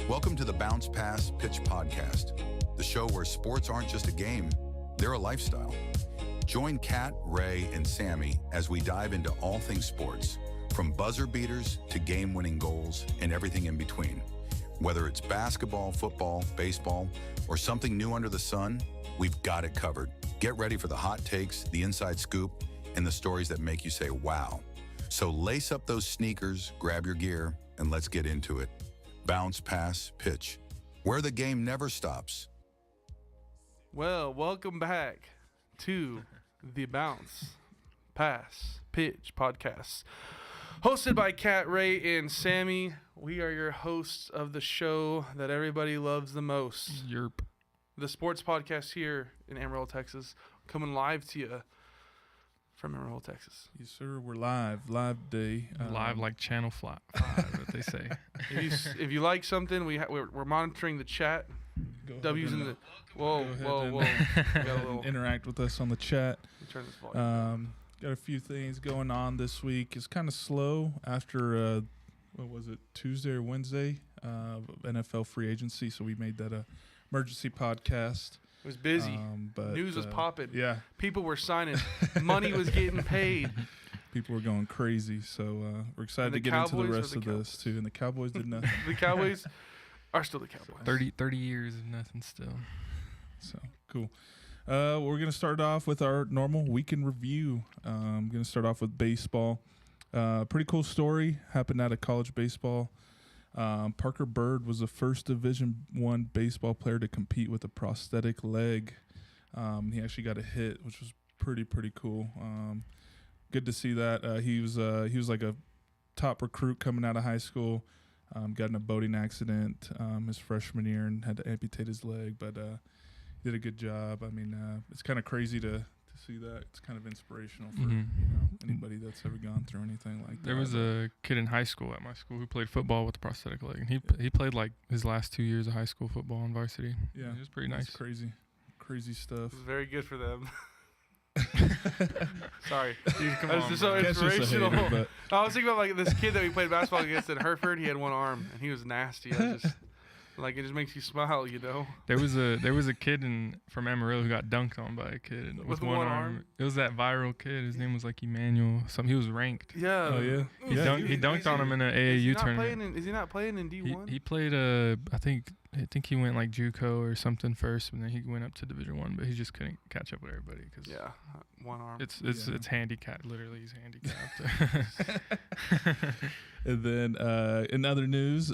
Welcome to the Bounce Pass Pitch Podcast, the show where sports aren't just a game, they're a lifestyle. Join Kat, Ray, and Sammy as we dive into all things sports, from buzzer beaters to game-winning goals and everything in between. Whether it's basketball, football, baseball, or something new under the sun, we've got it covered. Get ready for the hot takes, the inside scoop, and the stories that make you say, wow. So lace up those sneakers, grab your gear, and let's get into it. Bounce, pass, pitch, where the game never stops. Well, welcome back to the Bounce, Pass, Pitch podcast, hosted by Kat, Ray, and Sammy. We are your hosts of the show that everybody loves the most. Yerp. The sports podcast here in Amarillo, Texas, coming live to you from Amarillo, Texas. Yes, sir. We're live day. Live like Channel 5, what they say. If you like something, we're monitoring the chat. W's in the whoa. We got a little interact with us on the chat. Turn this volume. Got a few things going on this week. It's kind of slow after what was it, Tuesday or Wednesday, NFL free agency. So we made that a emergency podcast. It was busy. But news was popping. Yeah, people were signing. Money was getting paid. People were going crazy. So we're excited to get into the rest of this too. And the Cowboys did nothing. The Cowboys are still the Cowboys. 30 years of nothing still. So cool. We're going to start off with our normal weekend review. I'm going to start off with baseball. Pretty cool story happened out of college baseball. Parker Bird was the first Division I baseball player to compete with a prosthetic leg. He actually got a hit, which was pretty cool. Good to see that. He was like a top recruit coming out of high school. Got in a boating accident his freshman year and had to amputate his leg, but did a good job. I mean, it's kind of crazy to see that. It's kind of inspirational for anybody that's ever gone through anything like that. There was a kid in high school at my school who played football with a prosthetic leg, and he played like his last 2 years of high school football on varsity. Yeah, it was pretty nice. Crazy stuff. It was very good for them. Sorry, Come was on, just so bro. inspirational. Hater, I was thinking about like this kid that we played basketball against in Hereford. He had one arm and he was nasty. I was just like, it just makes you smile, you know. There was a kid from Amarillo who got dunked on by a kid with one arm. It was that viral kid. His name was like Emmanuel. He was ranked. Yeah. Oh yeah. He dunked on him in an AAU tournament. Is he not playing in D1? He played I think he went like JUCO or something first, and then he went up to Division I. But he just couldn't catch up with everybody because one arm. It's handicapped. Literally, he's handicapped. And then in other news,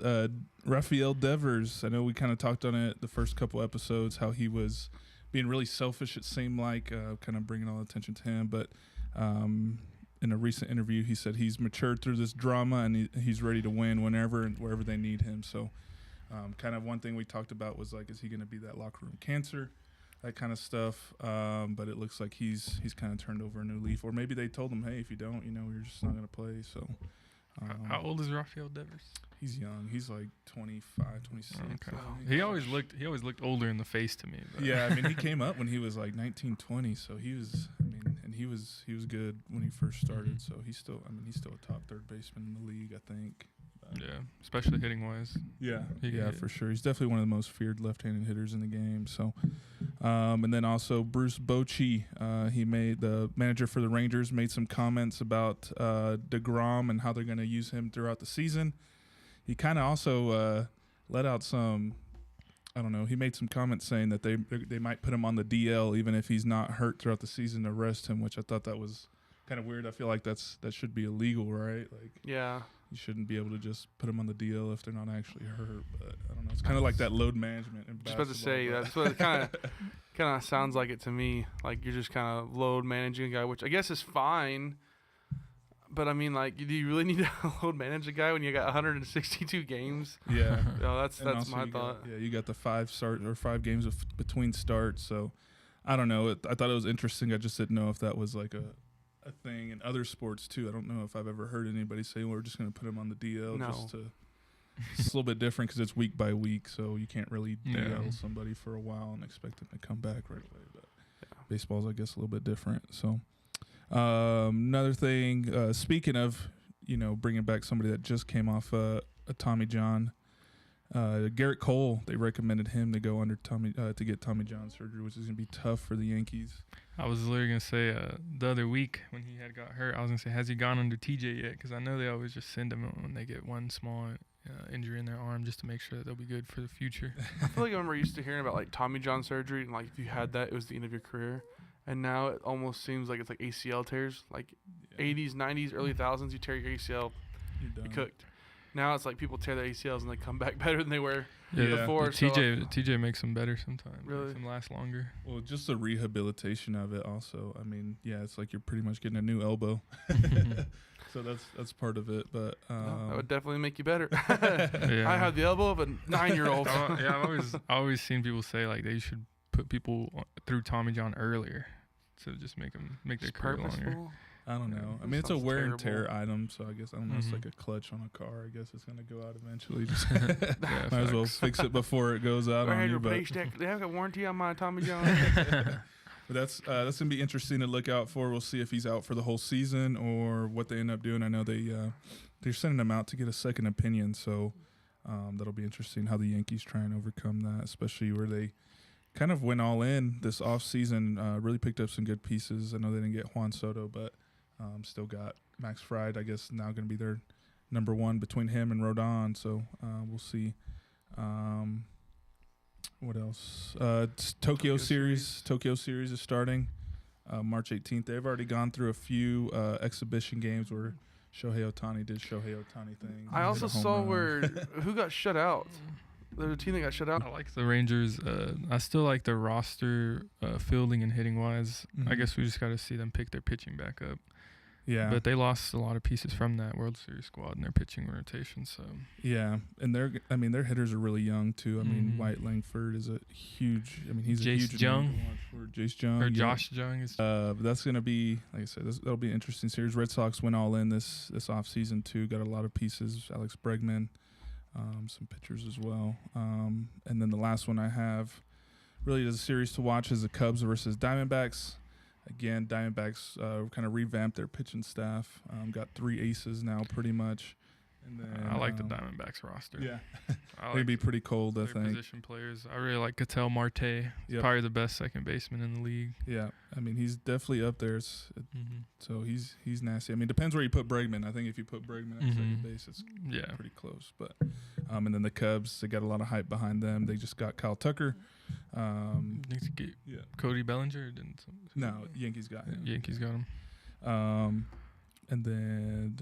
Rafael Devers. I know we kind of talked on it the first couple episodes, how he was being really selfish, it seemed like, kind of bringing all the attention to him. But in a recent interview, he said he's matured through this drama and he's ready to win whenever and wherever they need him. So kind of one thing we talked about was like, is he going to be that locker room cancer? That kind of stuff. But it looks like he's kind of turned over a new leaf. Or maybe they told him, hey, if you don't, you're just not going to play. So how old is Rafael Devers? He's young. He's like 25, 26. Okay. He always looked older in the face to me. But. Yeah, I mean, he came up when he was like 19, 20, so he was, and he was good when he first started. So he's still a top third baseman in the league, I think. Yeah, especially hitting wise. Yeah, for sure. He's definitely one of the most feared left-handed hitters in the game. So, and then also Bruce Bochy, the manager for the Rangers, made some comments about DeGrom and how they're going to use him throughout the season. He kind of also let out some, I don't know, he made some comments saying that they might put him on the DL even if he's not hurt throughout the season to rest him, which I thought that was kind of weird. I feel like that should be illegal, right? Like, yeah, you shouldn't be able to just put them on the DL if they're not actually hurt. But I don't know. It's kind of like that load management in basketball. Just about to say that's what it kind of sounds like it to me. Like you're just kind of load managing a guy, which I guess is fine. But I mean, like, do you really need to load manage a guy when you got 162 games? Yeah. That's my thought. You got the 5 games between starts. So I don't know. I thought it was interesting. I just didn't know if that was like a thing in other sports too. I don't know if I've ever heard anybody say, well, we're just going to put him on the DL just to. It's a little bit different because it's week by week, so you can't really DL somebody for a while and expect them to come back right away. But baseball's, I guess, a little bit different. So another thing, speaking of, bringing back somebody that just came off a Tommy John, Garrett Cole, they recommended him to go under to get Tommy John surgery, which is going to be tough for the Yankees. I was literally going to say the other week when he had got hurt, I was going to say, has he gone under TJ yet? Because I know they always just send him when they get one small injury in their arm just to make sure that they'll be good for the future. I feel like I remember used to hearing about like Tommy John surgery, and like if you had that, it was the end of your career. And now it almost seems like it's like ACL tears, like 80s, 90s, early 1000s. You tear your ACL, you're cooked. Now it's like people tear their ACLs and they come back better than they were before. TJ makes them better sometimes. Really? Makes them last longer. Well, just the rehabilitation of it also. I mean, it's like you're pretty much getting a new elbow. So that's part of it. But that would definitely make you better. I have the elbow of a 9-year-old. I've always seen people say like they should put people through Tommy John earlier to just make their career longer. I don't know. I mean, it's a wear and tear item, so I guess I don't know. It's like a clutch on a car. I guess it's gonna go out eventually. Just might as well fix it before it goes out on you. But they have a warranty on my Tommy John. But that's gonna be interesting to look out for. We'll see if he's out for the whole season or what they end up doing. I know they're sending him out to get a second opinion, so that'll be interesting how the Yankees try and overcome that, especially where they kind of went all in this offseason, really picked up some good pieces. I know they didn't get Juan Soto, but still got Max Fried, I guess, now going to be their number one between him and Rodon. So we'll see. What else? Tokyo Series. Tokyo Series is starting March 18th. They've already gone through a few exhibition games where Shohei Ohtani did Shohei Ohtani things. I also saw who got shut out. There's a team that got shut out. I like the Rangers. I still like their roster, fielding and hitting wise. I guess we just got to see them pick their pitching back up. Yeah. But they lost a lot of pieces from that World Series squad in their pitching rotation. So yeah, and their hitters are really young too. I mean, White Langford is a huge. I mean, he's Jace a huge Jung. Jace Jung or Josh Jung is. But that's gonna be, like I said, that'll be an interesting series. Red Sox went all in this off season too. Got a lot of pieces. Alex Bregman. Some pitchers as well. And then the last one I have really is a series to watch is the Cubs versus Diamondbacks. Again, Diamondbacks kind of revamped their pitching staff. Got 3 aces now pretty much. And then, I like the Diamondbacks roster. Yeah. Like they'd be pretty cold, I think. Position players. I really like Ketel Marte. He's probably the best second baseman in the league. Yeah. I mean, he's definitely up there. So he's nasty. I mean, depends where you put Bregman. I think if you put Bregman at second base, it's pretty close. But and then the Cubs, they got a lot of hype behind them. They just got Kyle Tucker. Need to get Cody Bellinger. No, Yankees got him. Yankees got him. And then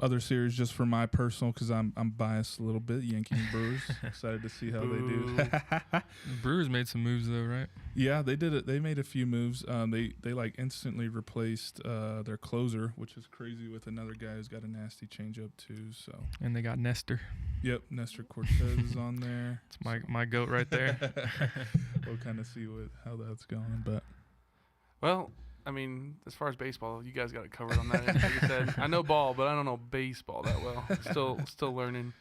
other series just for my personal, because I'm biased a little bit. Yankees and Brewers. Excited to see how they do. The Brewers made some moves though, right? Yeah, they did it. They made a few moves. They like instantly replaced their closer, which is crazy, with another guy who's got a nasty changeup too. So. And they got Nestor. Yep, Nestor Cortez is on there. It's my goat right there. We'll kind of see how that's going, but. Well, I mean, as far as baseball, you guys got it covered on that. Like I said, I know ball, but I don't know baseball that well. Still learning.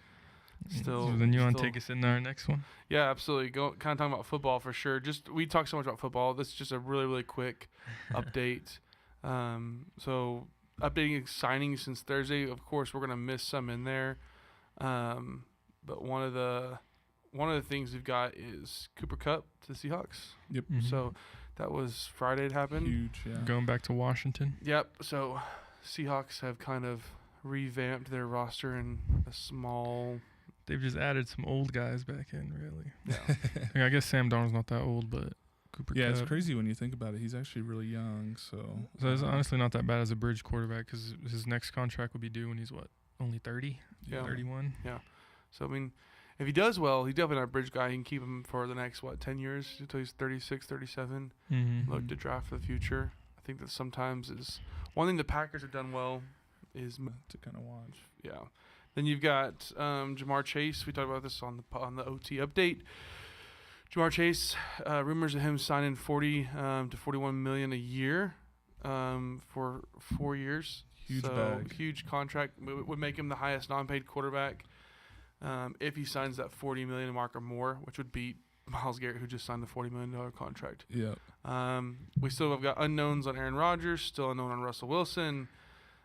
So then you want to take us into our next one? Yeah, absolutely. Kind of talking about football for sure. We talk so much about football. This is just a really, really quick update. So updating signings since Thursday. Of course, we're gonna miss some in there. But one of the things we've got is Cooper Kupp to the Seahawks. Yep. So that was Friday. It happened. Huge. Yeah. Going back to Washington. Yep. So Seahawks have kind of revamped their roster in a small. They've just added some old guys back in, really. Yeah. I guess Sam Darnold's not that old, but Cooper Kupp. It's crazy when you think about it. He's actually really young, so it's honestly not that bad as a bridge quarterback, because his next contract will be due when he's only 30, 31. Yeah. So I mean, if he does well, he's definitely not a bridge guy. He can keep him for the next 10 years until he's 36, 37. Look to draft for the future. I think that sometimes is one thing the Packers have done well is to kind of watch. yeah. Then you've got Jamar Chase. We talked about this on the OT update. Jamar Chase, rumors of him signing 40 to 41 million a year for 4 years. Huge so bag. Huge contract would make him the highest non-paid quarterback if he signs that 40 million mark or more, which would beat Myles Garrett, who just signed the $40 million contract. Yeah. We still have got unknowns on Aaron Rodgers, still unknown on Russell Wilson.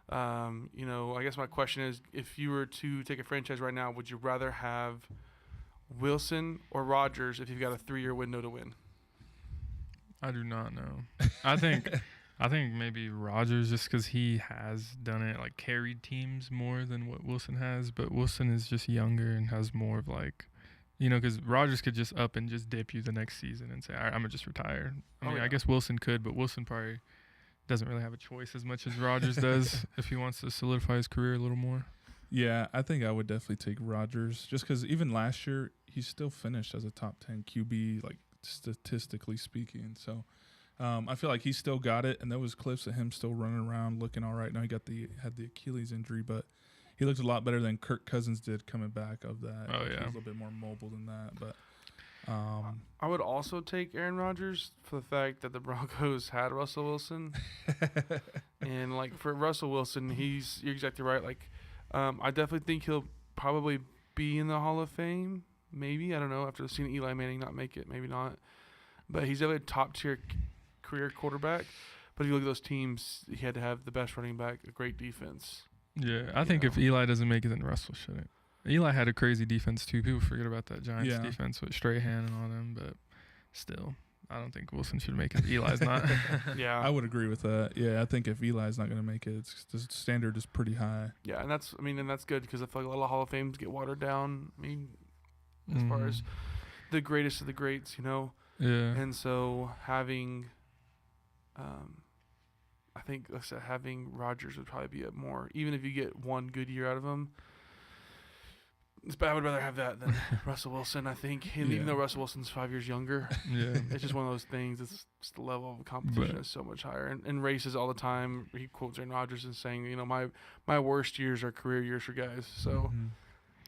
I guess my question is, if you were to take a franchise right now, would you rather have Wilson or Rodgers if you've got a 3-year window to win? I do not know. I think maybe Rodgers, just because he has done it, like carried teams more than what Wilson has. But Wilson is just younger and has more of like, because Rodgers could just up and just dip you the next season and say, all right, I'm gonna just retire. I guess Wilson could, but Wilson probably doesn't really have a choice as much as Rodgers does if he wants to solidify his career a little more. Yeah, I think I would definitely take Rodgers, just because even last year he still finished as a top 10 QB, like statistically speaking. So I feel like he still got it, and there was clips of him still running around looking all right. Now he had the Achilles injury, but he looked a lot better than Kirk Cousins did coming back of that. Oh, He was yeah. a little bit more mobile than that, but I would also take Aaron Rodgers for the fact that the Broncos had Russell Wilson. And, like, for Russell Wilson, you're exactly right. Like, I definitely think he'll probably be in the Hall of Fame. Maybe. I don't know. After seeing Eli Manning not make it, maybe not. But he's definitely a top-tier career quarterback. But if you look at those teams, he had to have the best running back, a great defense. Yeah, I think if Eli doesn't make it, then Russell shouldn't. Eli had a crazy defense too. People forget about that Giants defense with Strahan and all them, but still, I don't think Wilson should make it. Eli's not. Yeah, I would agree with that. Yeah, I think if Eli's not going to make it, the standard is pretty high. Yeah, and that's good because I feel like a lot of Hall of Fames get watered down. I mean, as far as the greatest of the greats, Yeah. And so having, I think, like I said, having Rodgers would probably be a more, even if you get one good year out of him. But I would rather have that than Russell Wilson, I think. And even though Russell Wilson's 5 years younger, it's just one of those things. It's just the level of competition is so much higher. And races all the time. He quotes Aaron Rodgers and saying, my worst years are career years for guys. So,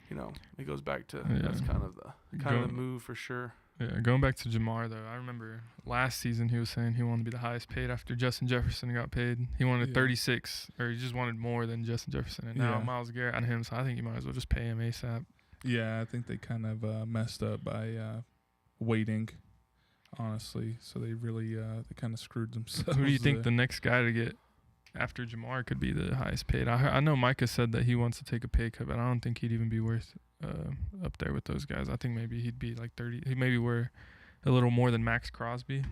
it goes back to that's kind of the move for sure. Yeah, going back to Jamar though, I remember last season he was saying he wanted to be the highest paid after Justin Jefferson got paid. He wanted 36, or he just wanted more than Justin Jefferson. And now Myles Garrett on him, so I think you might as well just pay him ASAP. Yeah, I think they kind of messed up by waiting, honestly. So they really they kind of screwed themselves. Who do you think the next guy to get after Jamar could be the highest paid? I know Micah said that he wants to take a pay cut, but I don't think he'd even be worth up there with those guys. I think maybe he'd be like 30. He maybe worth a little more than Max Crosby.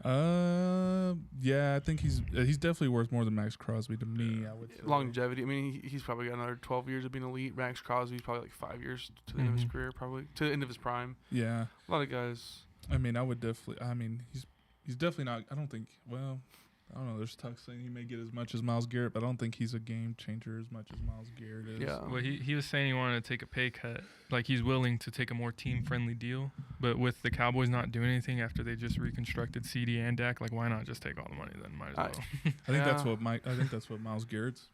Yeah, I think he's definitely worth more than Max Crosby to me. I would say. Longevity. I mean, he's probably got another 12 years of being elite. Max Crosby's probably like 5 years to the end of his career, probably to the end of his prime. Yeah, a lot of guys. I mean, I would definitely. I mean, he's definitely not. I don't think. Well, I don't know. There's talk saying he may get as much as Myles Garrett, but I don't think he's a game changer as much as Myles Garrett is. Yeah. Well, he was saying he wanted to take a pay cut. Like, he's willing to take a more team-friendly deal. But with the Cowboys not doing anything after they just reconstructed CD and Dak, like, why not just take all the money then? Might as well. I think that's what Myles Garrett's.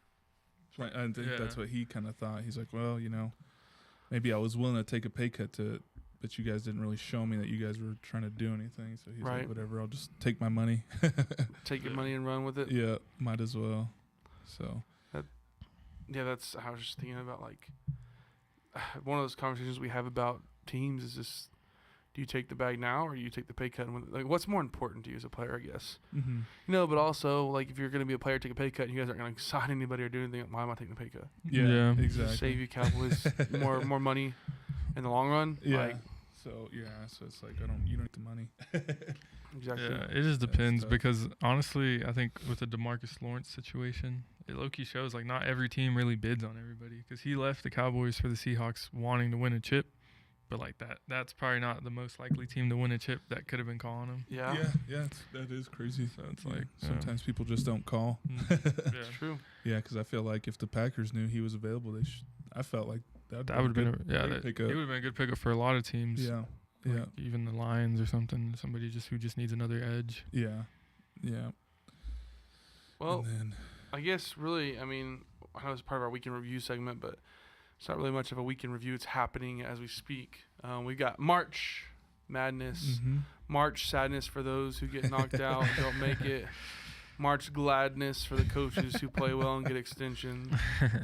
I think that's what he kind of thought. He's like, well, maybe I was willing to take a pay cut but you guys didn't really show me that you guys were trying to do anything. So he's like, whatever, I'll just take my money. Take your money and run with it. Yeah, might as well. So. That's how I was just thinking about, like, one of those conversations we have about teams is just, do you take the bag now or do you take the pay cut? And like, what's more important to you as a player, I guess? Mm-hmm. But also, like, if you're going to be a player, take a pay cut, and you guys aren't going to sign anybody or do anything, why am I taking the pay cut? Yeah. Exactly. Save you Cowboys more money in the long run. Yeah. So it's like you don't need the money. Exactly. Yeah, it just depends because honestly, I think with the DeMarcus Lawrence situation, it low-key shows like not every team really bids on everybody because he left the Cowboys for the Seahawks wanting to win a chip, but like that's probably not the most likely team to win a chip that could have been calling him. Yeah. That is crazy. So it's like sometimes people just don't call. That's true. Yeah, because I feel like if the Packers knew he was available, I felt like that would have been it would have been a good pickup for a lot of teams. Yeah. Like even the Lions or something. Somebody who just needs another edge. Yeah. Well, I guess really, I mean, I know it's part of our weekend review segment, but it's not really much of a weekend review. It's happening as we speak. We've got March Madness, March Sadness for those who get knocked out, don't make it. March Gladness for the coaches who play well and get extensions.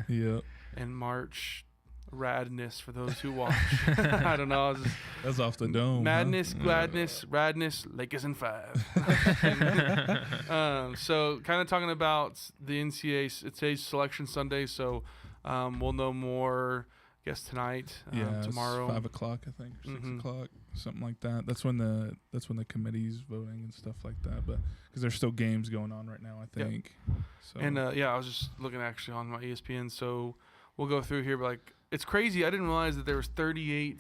Yep. And March Radness for those who watch. I don't know. That's off the dome. Madness, Gladness, Radness, Lakers in 5. So kind of talking about the NCAA, it's a selection Sunday, so we'll know more, I guess, tonight, tomorrow. 5 o'clock, I think, or 6 o'clock, something like that. That's when the committee's voting and stuff like that. But because there's still games going on right now, I think. Yep. So. And I was just looking actually on my ESPN, so we'll go through here. But like, it's crazy. I didn't realize that there was 31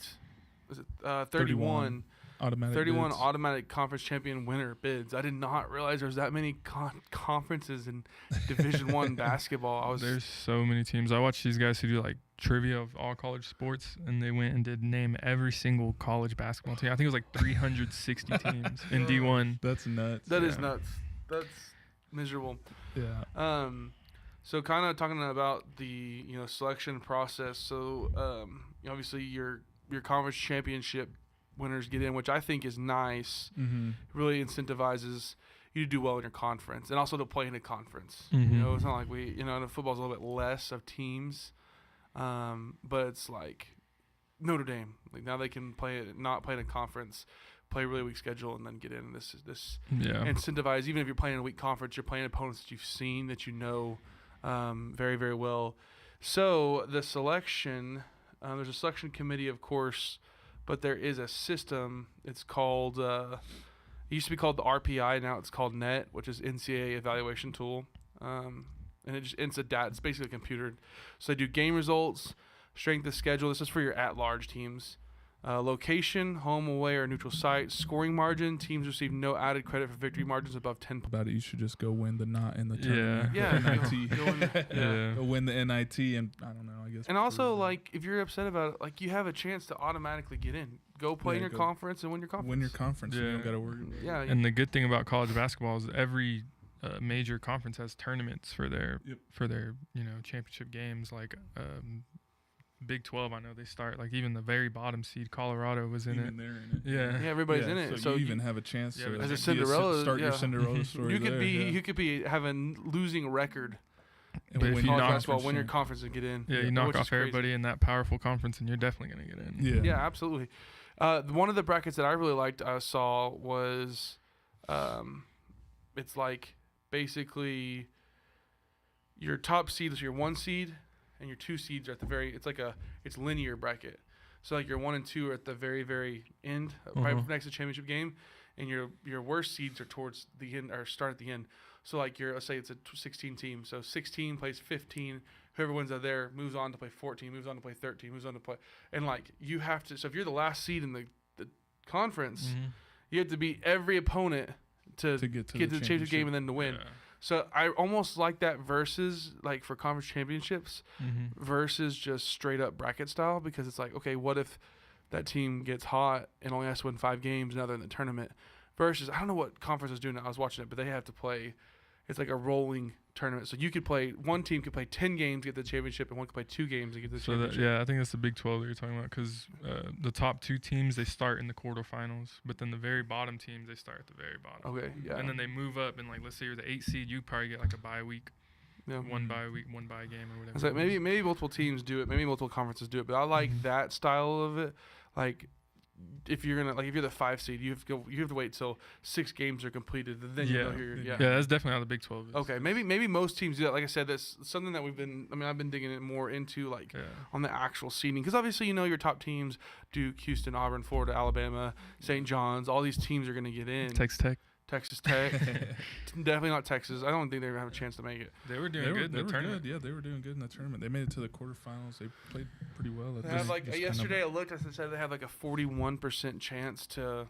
automatic conference champion winner bids. I did not realize there was that many conferences in Division I basketball. There's so many teams. I watched these guys who do like trivia of all college sports, and they went and did name every single college basketball team. I think it was like 360 teams in D1. That's nuts. That is nuts. That's miserable. Yeah. So kind of talking about the selection process. So obviously your conference championship winners get in, which I think is nice. It really incentivizes you to do well in your conference and also to play in a conference. It's not like the football's a little bit less of teams, but it's like Notre Dame. Like now they can not play in a conference, play a really weak schedule, and then get in. This incentivize. Even if you're playing in a weak conference, you're playing opponents that you've seen, that you know very, very well. So the selection, there's a selection committee, of course, but there is a system. It's called, it used to be called the RPI. Now it's called NET, which is NCAA Evaluation Tool. And it's basically a computer. So they do game results, strength of schedule. This is for your at-large teams. Location, home, away, or neutral site. Scoring margin. Teams receive no added credit for victory margins above 10 points. About it, you should just go win the NOT in the tournament. Yeah. NIT. Go win the NIT, and I don't know, I guess. And also, like, if you're upset about it, like, you have a chance to automatically get in. Go play in your conference and win your conference. Win your conference. Yeah. You don't got to worry about it. And the good thing about college basketball is every major conference has tournaments for their championship games. Like Big 12, I know they start, like, even the very bottom seed, Colorado was in it. They're in it. Yeah, everybody's in it. So you even have a chance to as a Cinderella, start your Cinderella story. You could be having losing record. But if you win your conference and get in. Yeah, you knock off everybody in that powerful conference, and you're definitely going to get in. Yeah, absolutely. One of the brackets that I really liked, I saw was, it's like basically your top seed is your 1 seed, and your 2 seeds are at the very. It's linear bracket. So like your 1 and 2 are at the very, very end, right next to the championship game, and your worst seeds are towards the end or start at the end. So like let's say it's a 16 team. So 16 plays 15. Whoever wins out there moves on to play 14, moves on to play 13, moves on to play, and like you have to. So if you're the last seed in the conference, you have to beat every opponent to get to the championship game and then to win. Yeah. So I almost like that versus like for conference championships versus just straight up bracket style, because it's like, okay, what if that team gets hot and only has to win 5 games now they're in the tournament, versus I don't know what conference is doing it. I was watching it, but they have to play. It's like a rolling tournament. So you could play, one team could play 10 games to get the championship, and one could play 2 games to get the championship. I think that's the Big 12 that you're talking about, because the top 2 teams, they start in the quarterfinals, but then the very bottom teams, they start at the very bottom. Okay, yeah. And then they move up, and like let's say you're the 8th seed, you probably get like a bye week. Yeah. One bye week, one bye game, or whatever. It's like maybe multiple teams do it, maybe multiple conferences do it, but I like that style of it. Like, if you're the 5 seed, you have to wait till 6 games are completed, and then you know who you're. That's definitely how the Big 12 is. Okay, maybe most teams do that. Like I said, that's something that I've been digging it more into, like on the actual seeding, because obviously your top teams: Duke, Houston, Auburn, Florida, Alabama, St. John's. All these teams are going to get in. Texas Tech. Definitely not Texas. I don't think they're going to have a chance to make it. They were doing good in the tournament. Yeah, they were doing good in the tournament. They made it to the quarterfinals. They played pretty well. Yesterday I looked, I said they had like a 41% chance to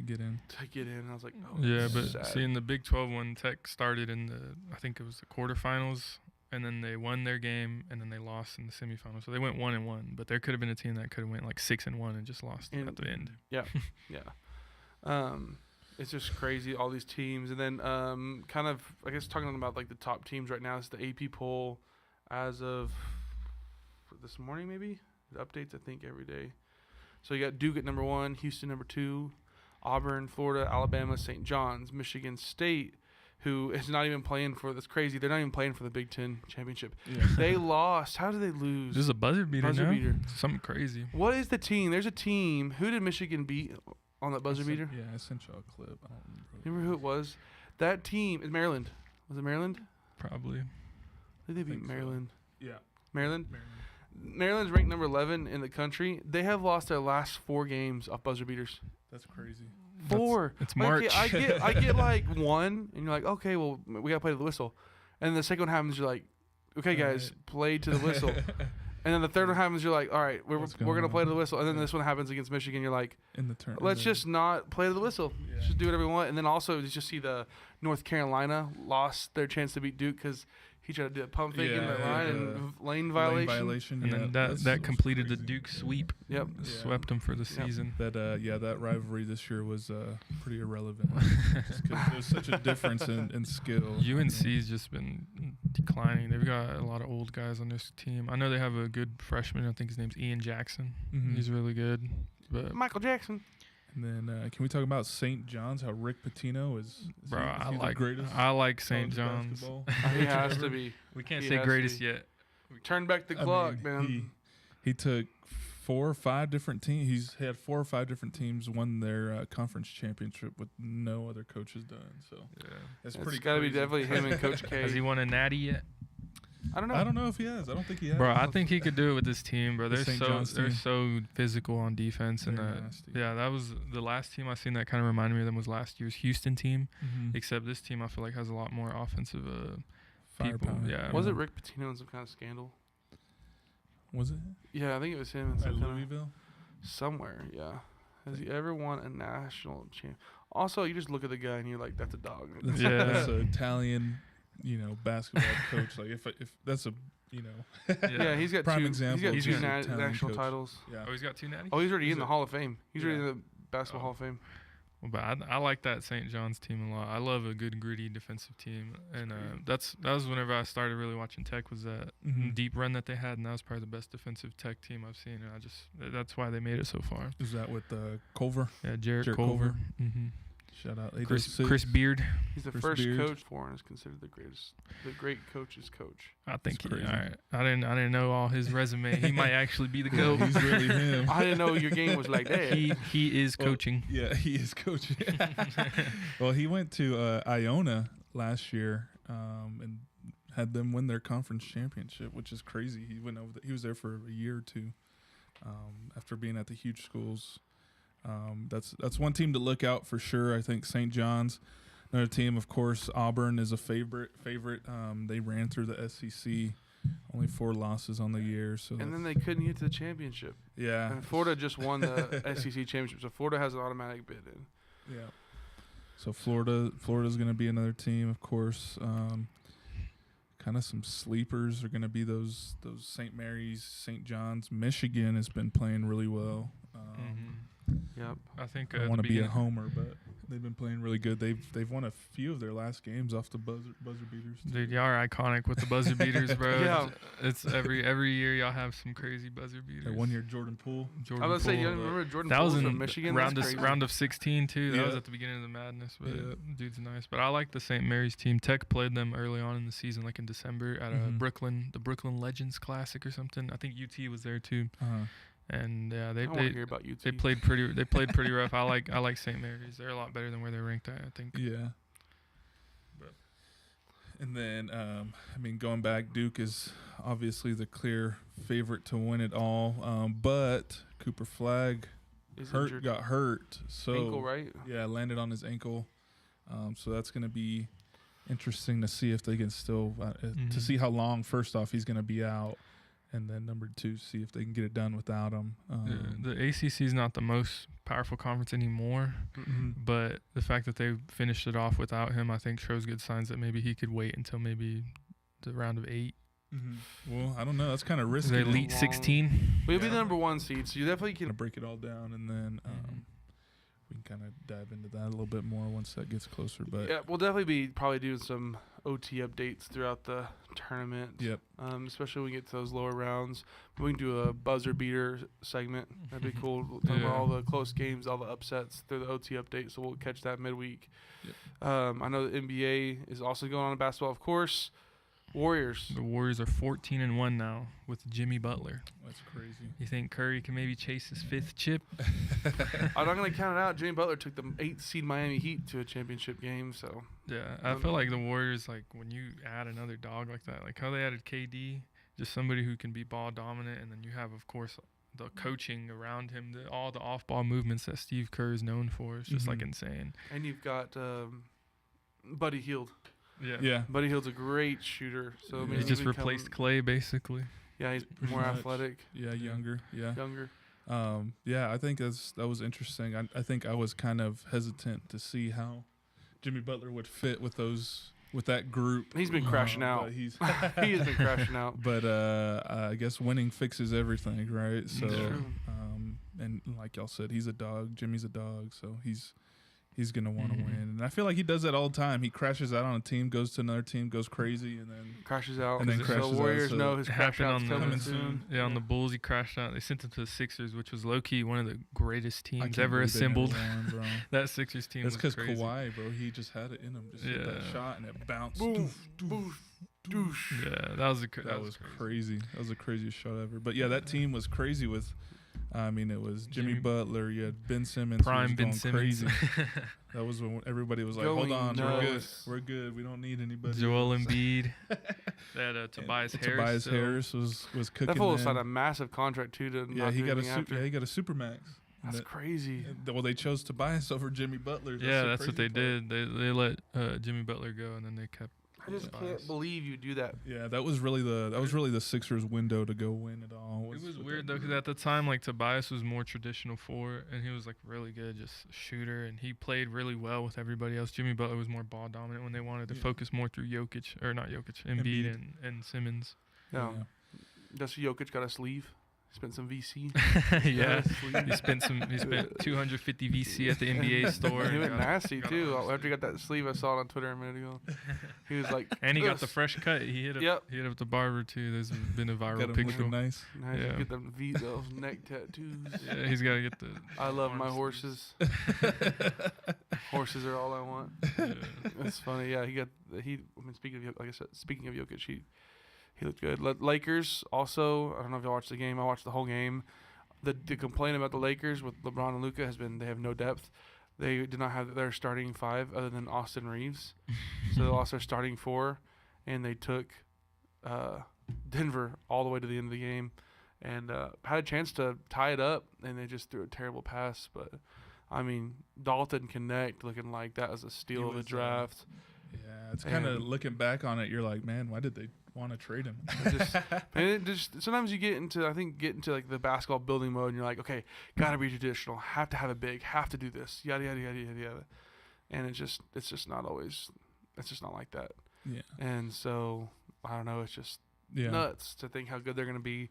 get in. And I was like, oh, yeah, but see, in the Big 12 one, Tech started in I think it was the quarterfinals, and then they won their game, and then they lost in the semifinals. So they went 1-1, but there could have been a team that could have went like 6-1 and just lost at the end. Yeah, yeah. It's just crazy, all these teams. And then kind of, I guess, talking about like the top teams right now, it's the AP poll. as of this morning, maybe. The updates, I think, every day. So you got Duke at number 1, Houston number 2, Auburn, Florida, Alabama, St. John's, Michigan State, who is not even playing for, that's crazy, they're not even playing for the Big Ten championship. Yeah. They lost. How did they lose? This is a buzzer beater Buzzer now? beater. Something crazy. What is the team? There's a team. Who did Michigan beat on that buzzer beater? Yeah, I sent y'all a clip. I don't Remember who it was? That team is Maryland. Was it Maryland? Probably. Who did they beat? Think so. Maryland. Yeah. Maryland? Maryland's ranked number 11 in the country. They have lost their last 4 games off buzzer beaters. That's crazy. 4. It's Like, March. I get like 1, and you're like, okay, well, we gotta play to the whistle. And then the second one happens, you're like, okay, guys, play to the whistle. And then the third one happens, you're like, all right, we're gonna play to the whistle. And then this one happens against Michigan, you're like, In the turn. let's just not play to the whistle. Yeah. Just do whatever we want. And then also, did you see the North Carolina lost their chance to beat Duke because he tried to do a pump fake in the line and lane violation. And Yeah, then that completed the crazy. Duke sweep. Yep. Yeah. Swept them for the season. That rivalry this year was pretty irrelevant. Just 'cause there's such a difference in skill. UNC's just been declining. They've got a lot of old guys on this team. I know they have a good freshman. I think his name's Ian Jackson. Mhm. He's really good. But Michael Jackson. And then can we talk about St. John's? How Rick Pitino is bro, he the greatest? I like St. college John's. basketball He has to be. We can't He say has to greatest be. yet. Turn back the I clock, mean, man. He took 4 or 5 different teams. He's had 4 or 5 different teams won their conference championship with no other coaches done. So Yeah. it's It's pretty. got to be crazy. definitely him and Coach Has he K. won a natty yet? I don't know. I don't know if he has. I don't think he has. Bro, I think he could do it with this team, bro. The They're St. so John's team. physical on defense, and They're nasty. yeah, that was the last team I seen that kind of reminded me of them was last year's Houston team. Mhm. Except this team I feel like has a lot more offensive people. Firepower. Yeah. Was it Rick Pitino in some kind of scandal? Was it Yeah, I think it was him in at some kind of Louisville? somewhere. Yeah. Has he ever won a national champ? Also, you just look at the guy and you're like, that's a dog. That's, Yeah. that's an Italian, basketball coach. Like if that's a, Yeah, he's got Prime two. example. He's got He's two an Italian national coach. titles. yeah. Oh, he's got 2 natties. Oh, he's already He's in the a- Hall of Fame. He's already in yeah. the Basketball Oh. Hall of Fame. Well, but I like that St. John's team a lot. I love a good gritty defensive team, and that was whenever I started really watching Tech was that Mhm. deep run that they had, and that was probably the best defensive Tech team I've seen. And that's why they made it so far. Is that with Culver? Yeah, Jarrett Jarrett Culver. Culver. Mm-hmm. Shout out Chris Beard. He's the Chris first Beard. coach foreign is considered the great coach's coach. I think crazy. all right. I didn't know all his resume. He might actually be the Yeah, coach. he's really him. I didn't know your game was like that. He is Well, coaching. Yeah, he is coaching. Well, he went to Iona last year and had them win their conference championship, which is crazy. He went over. He was there for a year or two after being at the huge schools. That's one team to look out for sure. I think St. John's. Another team, of course, Auburn is a favorite. They ran through the SEC, only 4 losses on the year. So And then they couldn't get to the championship. yeah, And Florida just won the SEC championship, so Florida has an automatic bid in. yeah. So Florida's going to be another team, of course. Kind of some sleepers are going to be those St. Mary's, St. John's. Michigan has been playing really well. Yep. I think I want to be a homer, but they've been playing really good. They've won a few of their last games off the buzzer beaters. Dude, y'all are iconic with the buzzer beaters, bro. Yeah. It's every year y'all have some crazy buzzer beaters. That 1 year Jordan Poole. Jordan I was going to say, you Poole. remember Jordan That was Poole in from Michigan? round That's of, crazy. round of 16 too. That was Yeah. at the beginning of the madness, but Yeah. dude's nice. But I like the St. Mary's team. Tech played them early on in the season, like in December at Mhm. the Brooklyn Legends Classic or something. I think UT was there too, Uh-huh. and yeah, I want to hear about you. they played pretty rough. I like St. Mary's. They're a lot better than where they're ranked at, I think. Yeah. But- And then, going back, Duke is obviously the clear favorite to win it all. But Cooper Flagg Is injured. got hurt. So Ankle, right? Yeah, landed on his ankle. So that's going to be interesting to see if they can still to see how long. First off, he's going to be out, and then number 2, see if they can get it done without him. The ACC is not the most powerful conference anymore, Mhm. but the fact that they finished it off without him, I think, shows good signs that maybe he could wait until maybe the round of 8. Well, I don't know. That's kind of risky. The to Elite long- 16. We'll be Yeah. the number 1 seed, so you definitely kind can. of break it all down, and then we can kind of dive into that a little bit more once that gets closer. But Yeah, we'll definitely be probably doing some OT updates throughout the tournament. Yep. Especially when we get to those lower rounds. We can do a buzzer beater segment. That'd be cool. We'll talk about all the close games, all the upsets through the OT update. So we'll catch that midweek. Yep. I know the NBA is also going on in basketball, of course. Warriors. The Warriors are 14-1 now with Jimmy Butler. That's crazy. You think Curry can maybe chase his 5th chip? I'm not going to count it out. Jimmy Butler took the 8th seed Miami Heat to a championship game. So Yeah, I feel like the Warriors, like when you add another dog like that, like how they added KD, just somebody who can be ball dominant, and then you have, of course, the coaching around him, all the off-ball movements that Steve Kerr is known for. It's just like insane. And you've got Buddy Hield. Yeah. Buddy Hield's a great shooter. So I mean, He just replaced Clay, basically. Yeah, he's Pretty more much. athletic. Yeah, younger. Yeah. Younger. Yeah, I think that was interesting. I think I was kind of hesitant to see how Jimmy Butler would fit with that group. He's been crashing out. But He has been crashing out. But I guess winning fixes everything, right? So, True. and like y'all said, he's a dog. Jimmy's a dog, so he's gonna want to win. And I feel like he does that all the time. He crashes out on a team, goes to another team, goes crazy, and then Crashes out. And then crashes so out, Warriors so know his It crash happened out's on the- coming Coming soon. Yeah, on the Bulls, he crashed out. They sent him to the Sixers, which was low-key one of the greatest I teams can't ever believe they never assembled. won, bro. That Sixers team That's was because crazy. Kawhi, bro, he just had it in him. Just hit that Yeah. shot and it bounced. Boom, Doof, boosh, douche. Yeah, that was That was crazy. That was the craziest shot ever. But yeah, that team was crazy with. I mean, it was Jimmy Butler. You had Ben Simmons. who Prime was Ben going Simmons. Crazy. That was when everybody was like, Going "Hold on, we're good. nuts. We're good. We don't need anybody." Joel else." Embiid. They had Tobias Harris. Tobias still. Harris was cooking. That fool then. signed a massive contract too to Yeah, not he do got a anything after. he got a supermax. And That's crazy. well, they chose Tobias over Jimmy Butler. Yeah, the that's what they crazy part. did. They let Jimmy Butler go, and then they kept. I just Tobias. can't believe you do that. Yeah, that was really the Sixers' window to go win it all. It was with weird that though, because group. at the time, like Tobias was more traditional forward, and he was like really good, just shooter, and he played really well with everybody else. Jimmy Butler was more ball dominant when they wanted to Yeah. focus more through Embiid Embiid. and Simmons. Yeah. Does Jokic got a sleeve? Spent some VC. Yeah, sleeve. he spent 250 VC at the NBA store. He and went got- nasty got too. all After he got that sleeve, I saw it on Twitter a minute ago. He was like, And he got the "Ugh." fresh cut. He hit up the barber too. There's been a Got viral him picture. looking nice. Now you Yeah. get them those neck tattoos. Yeah, he's got to get the. I love my arm horses. Horses are all I want. sleeves. Yeah. That's funny. Yeah, I mean, speaking of Jokic, he looked good. Lakers also. I don't know if y'all watched the game. I watched the whole game. The complaint about the Lakers with LeBron and Luka has been they have no depth. They did not have their starting five other than Austin Reeves, so they lost their starting four, and they took Denver all the way to the end of the game, and had a chance to tie it up, and they just threw a terrible pass. But I mean, Dalton Connect looking like that was a steal He of the was, draft. Yeah, it's kind of And- looking back on it. You're like, man, why did they want to trade him? And it just sometimes you get into like the basketball building mode, and you're like, okay, gotta be traditional, have to have a big, have to do this, yada yada yada yada yada, and it's just not like that. Yeah, And so I don't know, it's just yeah. nuts to think how good they're gonna be.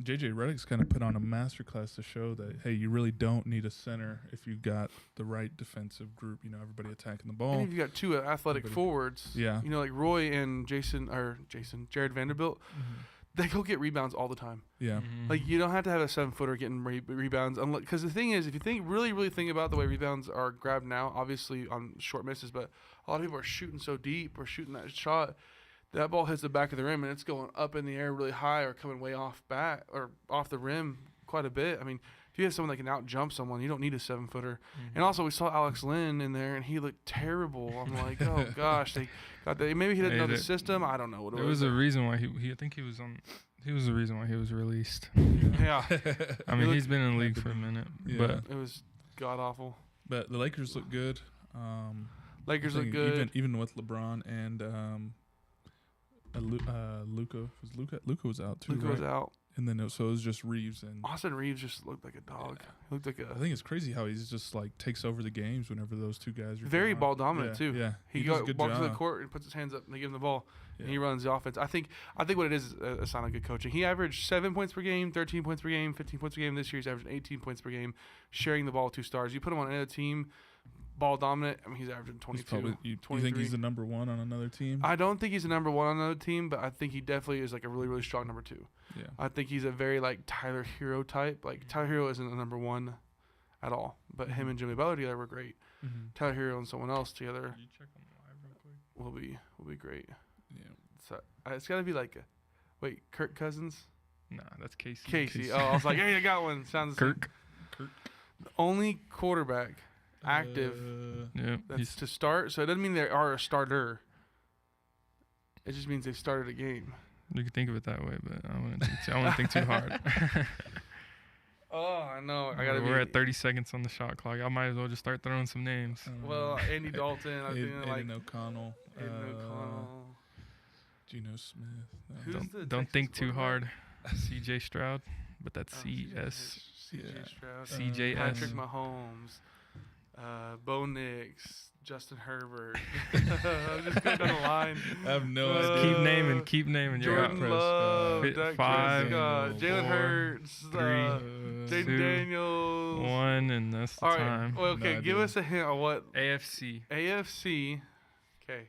JJ Redick's kind of put on a masterclass to show that hey, you really don't need a center if you got the right defensive group. You know, everybody attacking the ball. And if you got two athletic Everybody- forwards, Yeah. you know, like Roy and Jared Vanderbilt, they go get rebounds all the time. Yeah, Mhm. Like, you don't have to have a 7-footer getting rebounds. Because the thing is, if you really think about the way rebounds are grabbed now, obviously on short misses, but a lot of people are shooting so deep or shooting that shot, that ball hits the back of the rim and it's going up in the air really high or coming way off back or off the rim quite a bit. I mean, if you have someone that can out jump someone, you don't need a 7-footer. And also, we saw Alex Lynn in there and he looked terrible. I'm like, oh gosh, maybe he didn't know the system. I don't know what it There was. was a reason why he I think he was on. He was the reason why he was released. Yeah, I mean, looked- he's been in the league for a minute, Yeah. but it was god awful. but the Lakers look good. Lakers I look think good. even with LeBron and Luka was out too. Luka right? was out. And then it was just Reeves and Austin Reeves just looked like a dog. He looked like I a think it's crazy how he's just like takes over the games whenever those two guys are very gone. ball dominant Yeah, too. Yeah, He does a walks good to the job. court and puts his hands up and they give him the ball and he Yeah. runs the offense. I think what it is a sign of good coaching. He averaged 7 points per game, 13 points per game, 15 points per game. This year he's averaging 18 points per game, sharing the ball with 2 stars. You put him on any other team, ball dominant. I mean, he's averaging 22. He's probably, you 23. think he's the number one on another team? I don't think he's the number one on another team, but I think he definitely is like a really, really strong number 2. Yeah. I think he's a very like Tyler Hero type. Like Tyler Hero isn't the number 1 at all, but him and Jimmy Butler together were great. Mm-hmm. Tyler Hero and someone else together Can you check on the live real quick? will be great. Yeah. So it's got to be like, Kirk Cousins. Nah, that's Casey. Casey. Oh, I was like, hey, I got one. Sounds the same. Kirk. The only quarterback active Yeah. that's to start. So it doesn't mean they are a starter. It just means they started a game. You can think of it that way, but I wouldn't think too hard. Oh, I know. We're at 30 seconds on the shot clock. I might as well just start throwing some names. Well, Andy Dalton. I think like Aiden O'Connell. Aiden O'Connell. Geno Smith. Who's the Don't Texas think too quarterback? hard. C.J. Stroud, but that's Oh, C.S. CJ Yeah. Stroud. CJS. Patrick Mahomes. Bo Nix. Justin Herbert. I'm just going down the line. I have no idea. Keep naming. You're Jordan up. Love. Fit Dak 5, Prescott, Jalen 4, Hurts. 3, Jaden 2, Daniels. 1, and that's the All right. time. Well, okay, No give idea. us a hint on what AFC. AFC. Okay.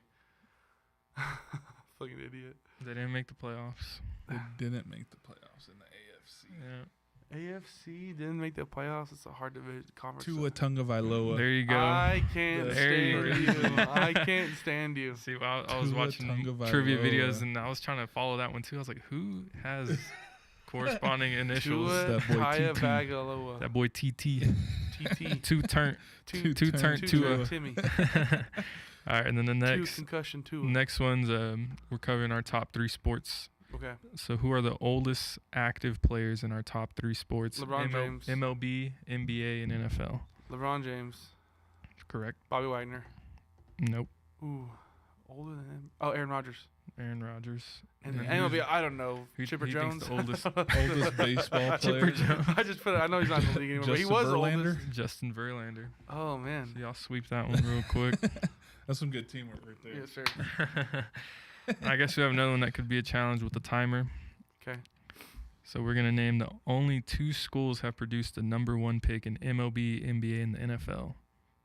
Fucking idiot. They didn't make the playoffs. They didn't make the playoffs in the AFC. Yeah. AFC didn't make the playoffs. It's a hard division conference. Tua Tagovailoa. There you go. I can't There you stand go. you. I can't stand you. See, I was Tua watching Tagovailoa. trivia videos and I was trying to follow that one too. I was like, who has corresponding initials? Tua that boy TT. Tagovailoa. That boy TT. TT. Two turn Tua. Timmy. All right, and then the Two next concussion Tua. next one's we're covering our top 3 sports. Okay. So who are the oldest active players in our top 3 sports? LeBron James. MLB, NBA, and NFL. LeBron James. Correct. Bobby Wagner. Nope. Ooh. Older than him. Oh, Aaron Rodgers. Aaron Rodgers. And then MLB, I don't know. Chipper who Jones. thinks the Oldest baseball Chipper player. Jones. I just put it. I know he's not in the league anymore, but he was Justin Verlander. oldest. Justin Verlander. Oh man. So y'all sweep that one real quick. That's some good teamwork right there. Yes, sir. I guess we have another one that could be a challenge with the timer. Okay. So we're gonna name the only 2 schools have produced the number 1 pick in MLB, NBA, and the NFL.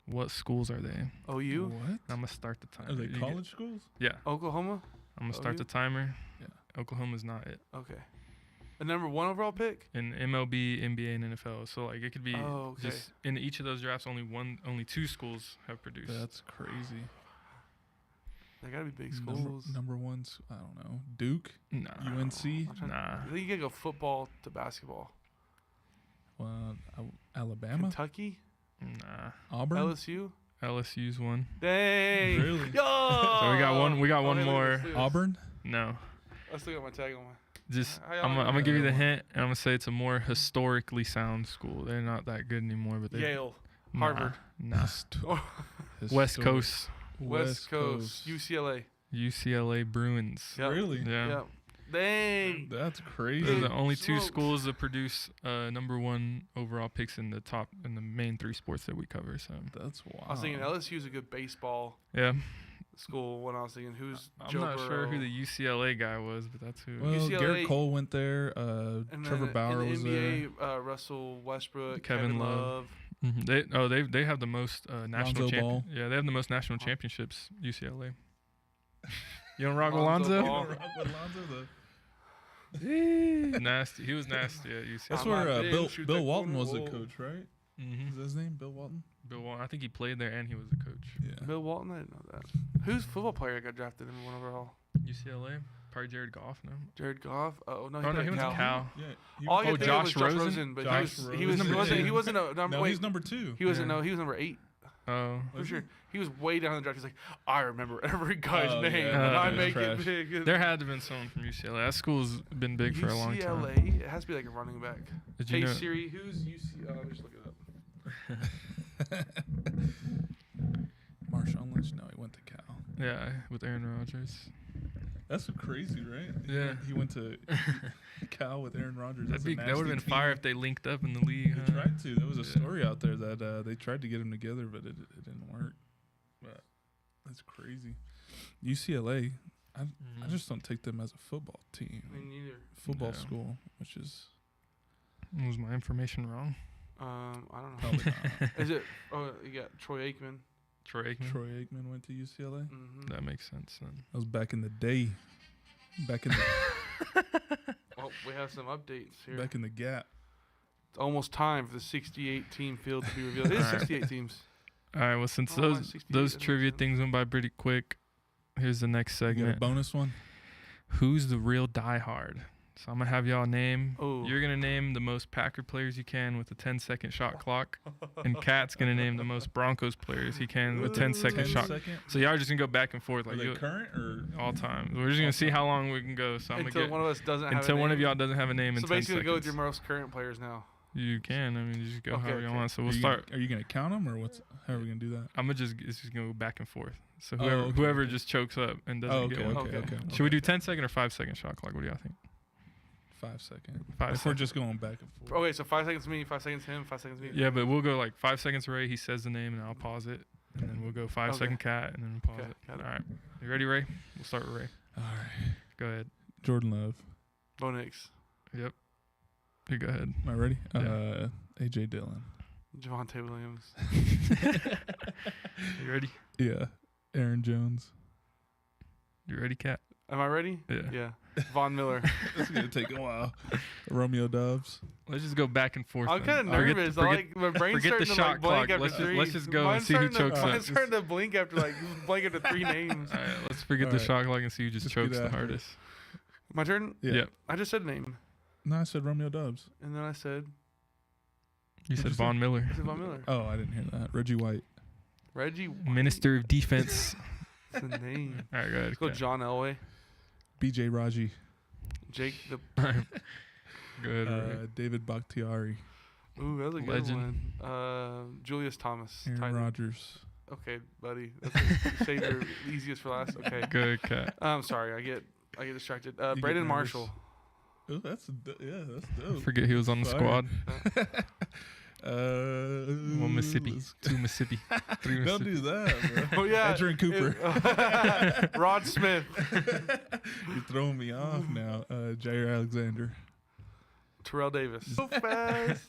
What schools are they? OU. What? I'm gonna start the timer. Are they You get- college schools? Yeah. Oklahoma. I'm gonna start OU? the timer. Yeah. Oklahoma's not it. Okay. A number 1 overall pick. In MLB, NBA, and NFL. So like it could be Oh, okay. just in each of those drafts. Only 2 schools have produced. That's crazy. They gotta be big schools. Number one's, I don't know, Duke, Nah. UNC, Nah. I think you gotta go football to basketball. Alabama, Kentucky. Nah. Auburn. LSU. LSU's one. Dang. Really? Yo. So we got one. We got one Okay, look at more. this, look at this. Auburn. No. I still got my tag on my. Just How y'all I'm know gonna that? give you the hint, and I'm gonna say it's a more historically sound school. They're not that good anymore, but they Yale. nah, Harvard. Nah. Oh, West Coast. West Coast. UCLA. UCLA Bruins. Yep. Really? Yeah. Yep. Dang. That's They're crazy. the only 2 smokes. schools that produce number 1 overall picks in the main 3 sports that we cover. So That's wild. I was thinking LSU's a good baseball yeah, school when I was thinking who's I'm Joe not sure who Burrow. the UCLA guy was, but that's who. Well, UCLA Garrett Cole went there. And Trevor then Bauer in was the there. NBA, Russell Westbrook, Kevin Kevin Love. Love. They have the most national Lonzo Ball. Yeah, they have the most national championships. UCLA. You don't rock Lonzo with Ball. Lonzo? Nasty. He was nasty at UCLA. That's I'm where not big, shoot Bill that Walton corner. was the Whoa. coach, right? Mm-hmm. Is that his name? Bill Walton? Bill Walton. I think he played there and he was the coach. Yeah. Bill Walton, I didn't know that. Who's football player got drafted in 1 overall? UCLA. Probably Jared Goff. No. Jared Goff. Oh no, Oh no, he went to Cal. Cal. Yeah. All I Oh, could think of was Josh Josh Rosen? Rosen, but Josh he was Rosen. he wasn't a number. No, wait, he's number 2. he wasn't. Yeah. No, he was number 8. Oh. For Was sure. he? He was way down the draft. He's like, I remember every guy's Oh, name, yeah. and I Yeah. make Trash. it big. There had to have been someone from UCLA. That school's been big for a long time. UCLA. It has to be like a running back. Did you Hey know? Siri, who's UC? Let me just look it up. Marshawn Lynch. No, he went to Cal. Yeah, with Aaron Rodgers. That's crazy, right? Yeah. He went to Cal with Aaron Rodgers. That would have been team. fire if they linked up in the league. They huh? tried to. There was a Yeah. story out there that they tried to get them together, but it didn't work. But that's crazy. UCLA, I Mhm. just don't take them as a football team, Me neither. football Yeah. school, which is Was my information wrong? I don't know. probably not. Is it? Oh, you got Troy Aikman. Troy Aikman. Troy Aikman went to UCLA. Mm-hmm. That makes sense then. That was back in the day. Back in the Well, we have some updates here. back in the gap. It's almost time for the 68 team field to be revealed. It is Alright. 68 teams. All right. Well, since Oh, why those 68? those That makes trivia sense. things went by pretty quick, here's the next You got a segment. bonus one? Who's the real diehard? So I'm gonna have y'all name. Oh. You're gonna name the most Packer players you can with a 10-second shot clock, and Kat's gonna name the most Broncos players he can with 10-second 10 shot. second? So y'all are just gonna go back and forth Are like they you, current or all time. We're just gonna see how long we can go. So I'm Until gonna one of us doesn't have until a one of name. y'all doesn't have a name in So 10 basically, seconds. go with your most current players now. You can. I mean, you just go Okay, however you okay. want. So are we'll you start. Gonna, are you gonna count them or what's? How are we gonna do that? It's just gonna go back and forth. So Oh, whoever okay, whoever okay. just chokes up and doesn't Oh, okay, get one. okay, Okay. okay. Should we do 10-second or 5-second shot clock? What do y'all think? 5 second? 5 If we're seconds. just going back and forth. Okay, so 5 seconds me, 5 seconds him, 5 seconds me. Yeah, but we'll go like 5 seconds Ray. He says the name and I'll pause it, and then we'll go 5-second Cat and then we'll pause Okay, it. got it. All right, you ready, Ray? We'll start with Ray. All right. Go ahead. Jordan Love. Bo Nix, Yep. You go ahead. Am I ready? Yeah. AJ Dillon. Javonte Williams, You ready? Yeah. Aaron Jones. You ready, Cat? am I ready? Yeah. Yeah. Von Miller. It's gonna take a while. Romeo Dobbs. Let's just go back and forth. I'm then. kind of Forget- nervous. forget- I like my brain's forget the starting to shot like blank clock. after Let's 3. just go and Mine's see who starting to- chokes up. Mine's starting to blink after like blank after 3 names. All right, let's forget All the right. shot clock and see who just Just get chokes the after it. hardest. My turn. Yeah. Yep. I just said a name, No, I said Romeo Dobbs. and then I said You said you say? Von Miller, Von Miller. Oh, I didn't hear that. Reggie White. Reggie. White. Minister of Defense. That's the name. All right, go ahead. Let's go Cat. John Elway, BJ Raji. Jake the. Go ahead. Ray. David Bakhtiari. Ooh, that was a good Legend. one. Julius Thomas. Aaron tight end. Rodgers. Okay, buddy. That's save your easiest for last. Okay. Good Cat. I'm sorry. I get distracted. get Braden nervous. Marshall. Oh, that's that's I dope. forget he was on the Fire. squad. One Mississippi, 2 Mississippi, 3 Don't Mississippi. do that, bro. Oh yeah. Adrian Cooper. Rod Smith. You're throwing me off now. Jair Alexander. Terrell Davis. So fast.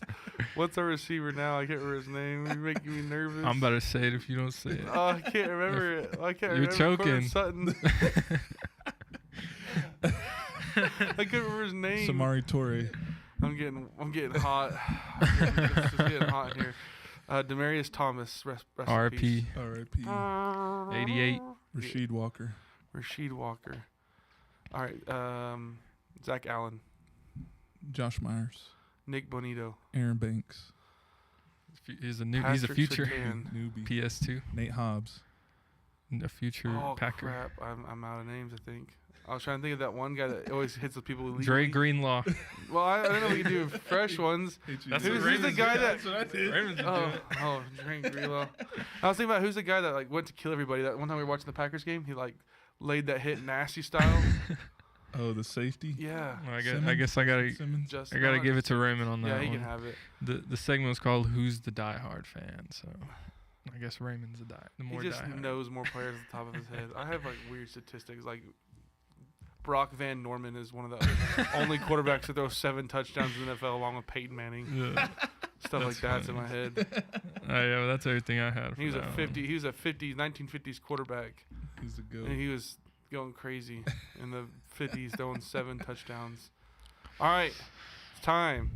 What's our receiver now? I can't remember his name. You're making me nervous. I'm about to say it if you don't say it. Oh, I can't remember it. I can't You're remember. choking. Sutton. I couldn't remember his name. Samari Torre. I'm getting hot. It's just getting hot in here. Demarius Thomas. Rest in RP peace. R.I.P. 88. Rashid Walker. Rasheed Walker. All right. Zach Allen. Josh Myers. Nick Bonito. Aaron Banks. He's a Patrick future Surtain. Newbie. PS2. Nate Hobbs. A future Oh Packer. crap! I'm out of names. I think. I was trying to think of that one guy that always hits the people illegally. Dre Greenlaw. Well, I don't know if we can do fresh ones. That's Who's what the Ravens guy did. that? That's what I did. Ravens would do Oh, it. Dre Greenlaw. I was thinking about who's the guy that like went to kill everybody. That one time we were watching the Packers game, he like laid that hit nasty style. Oh, the safety. Yeah. Well, I Simmons? guess I gotta Simmons. Just I gotta give it to Raymond on that Yeah, he one. can have it. The segment was called "Who's the Die Hard Fan?" So I guess Raymond's the more He just diehard. knows more players at the top of his head. I have like weird statistics. Like Brock Van Norman is one of the only quarterbacks to throw 7 touchdowns in the NFL, along with Peyton Manning. Yeah. Stuff like that's in my head. Yeah, well, that's everything I had. For He was a that 50. one. He was a 1950s quarterback, He's a goat. and he was going crazy in the 50s, throwing 7 touchdowns. All right, it's time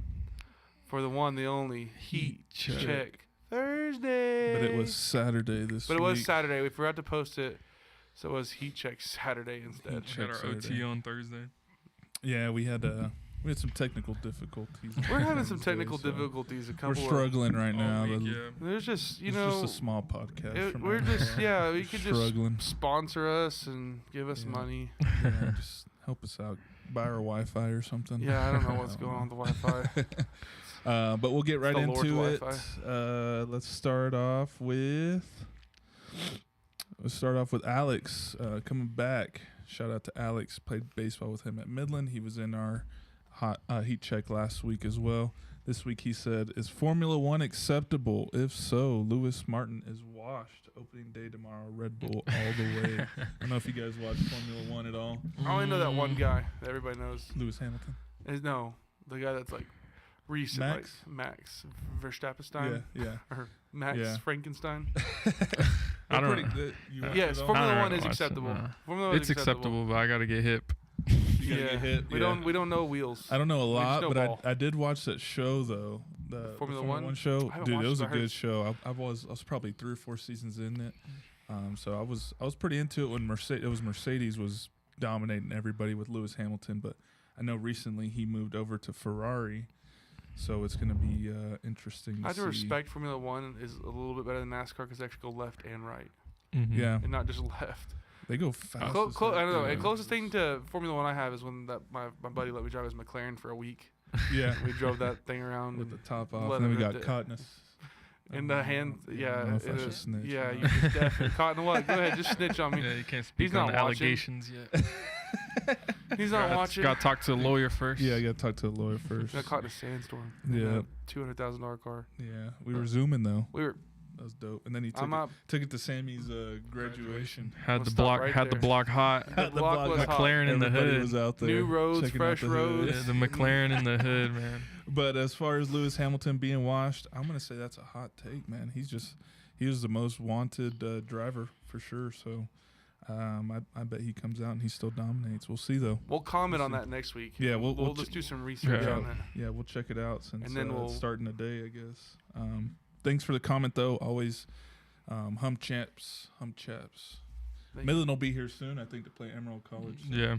for the one, the only Heat Check Thursday. But it was Saturday this But week. it was Saturday. We forgot to post it, so it was Heat Check Saturday instead. Heat We had Check our OT Saturday. on Thursday. Yeah, we had some technical difficulties. We're having some Wednesday, technical so difficulties. A We're couple. struggling right All now. week, The- yeah. There's just it's just a small podcast. from we're our just end. yeah. You could just struggling. sponsor us and give us Yeah. money. Yeah, just help us out. Buy our Wi-Fi or something. Yeah, I don't know what's going on with the Wi-Fi. But we'll get right the Lord's into it. Wi-Fi. Let's start off with Alex coming back. Shout out to Alex. Played baseball with him at Midland. He was in our heat check last week as well. This week he said, "Is Formula One acceptable? If so, Lewis Martin is washed. Opening day tomorrow. Red Bull all the way." I don't know if you guys watch Formula One at all. I only know that one guy that everybody knows. Lewis Hamilton. No, the guy that's like recent, Max? like Max Verstappenstein Yeah. or Max Yeah. Frankenstein. I I don't. You watch Yes, it all? Formula I One don't is watch it, acceptable. no. Formula One is It's acceptable, but I gotta get hip. You gotta Yeah, get hit. we don't know wheels. I don't know a We just lot, know but ball. I did watch that show though. The Formula One One? show. I haven't Dude, watched it was it, a but I heard good show. I was probably 3 or 4 seasons in it. So I was pretty into it when Mercedes was dominating everybody with Lewis Hamilton, but I know recently he moved over to Ferrari, so it's going to be interesting to I have see. to respect Formula One is a little bit better than NASCAR because they actually go left and right Yeah, and not just left. they go fast. I as don't heck, know. yeah. The closest thing to Formula One I have is when my buddy let me drive his McLaren for a week. Yeah, We drove that thing around with the and top off, let and then we him got rip caught in the hand. I Yeah, don't know if I should snitch. yeah, or you not. just definitely caught in what? Go ahead, just snitch on me. Yeah, you can't speak He's on not the watching. allegations yet. He's not watching. Got to talk to the lawyer first. Yeah, I got to talk to a lawyer first. Got caught in a sandstorm. Yeah. $200,000 car. Yeah, we were zooming though. We were. That was dope. And then he I'm up. took it to Sammy's graduation. Had We'll the stop block. right had the there. block hot. The block was hot. McLaren in the Everybody hood. was out there. New roads, checking out fresh the hood. roads. Yeah, the McLaren in the hood, man. But as far as Lewis Hamilton being washed, I'm gonna say that's a hot take, man. He was the most wanted driver for sure. So I bet he comes out and he still dominates. We'll see though. We'll comment We'll on see. that next week. Yeah, we'll just do some research Yeah. on that. Yeah, we'll check it out since And then it's starting today, I guess. Thanks for the comment though. Always hum chaps. Thank you. Midland will be here soon, I think, to play Emerald College. So Yeah.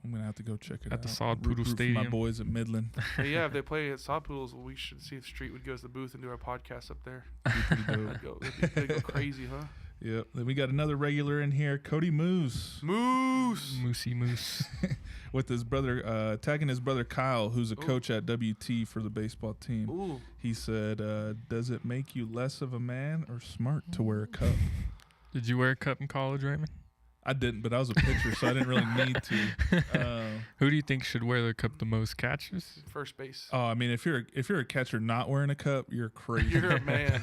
I'm gonna have to go check it out. At the Sod Root Poodle for my Stadium. boys at Midland. But yeah, if they play at Sawpoodles, we should see if Street would go to the booth and do our podcast up there. Be pretty dope. That'd go crazy, huh? Yep. Then we got another regular in here, Cody Moose, Moose. Moosey Moose. with his brother, tagging his brother Kyle, who's a Ooh. coach at WT for the baseball team. Ooh. He said, "Does it make you less of a man or smart to wear a cup?" Did you wear a cup in college, Raymond? I didn't, but I was a pitcher, so I didn't really need to. Who do you think should wear the cup the most? Catchers? First base. Oh, I mean, if you're a catcher not wearing a cup, you're crazy. You're a man.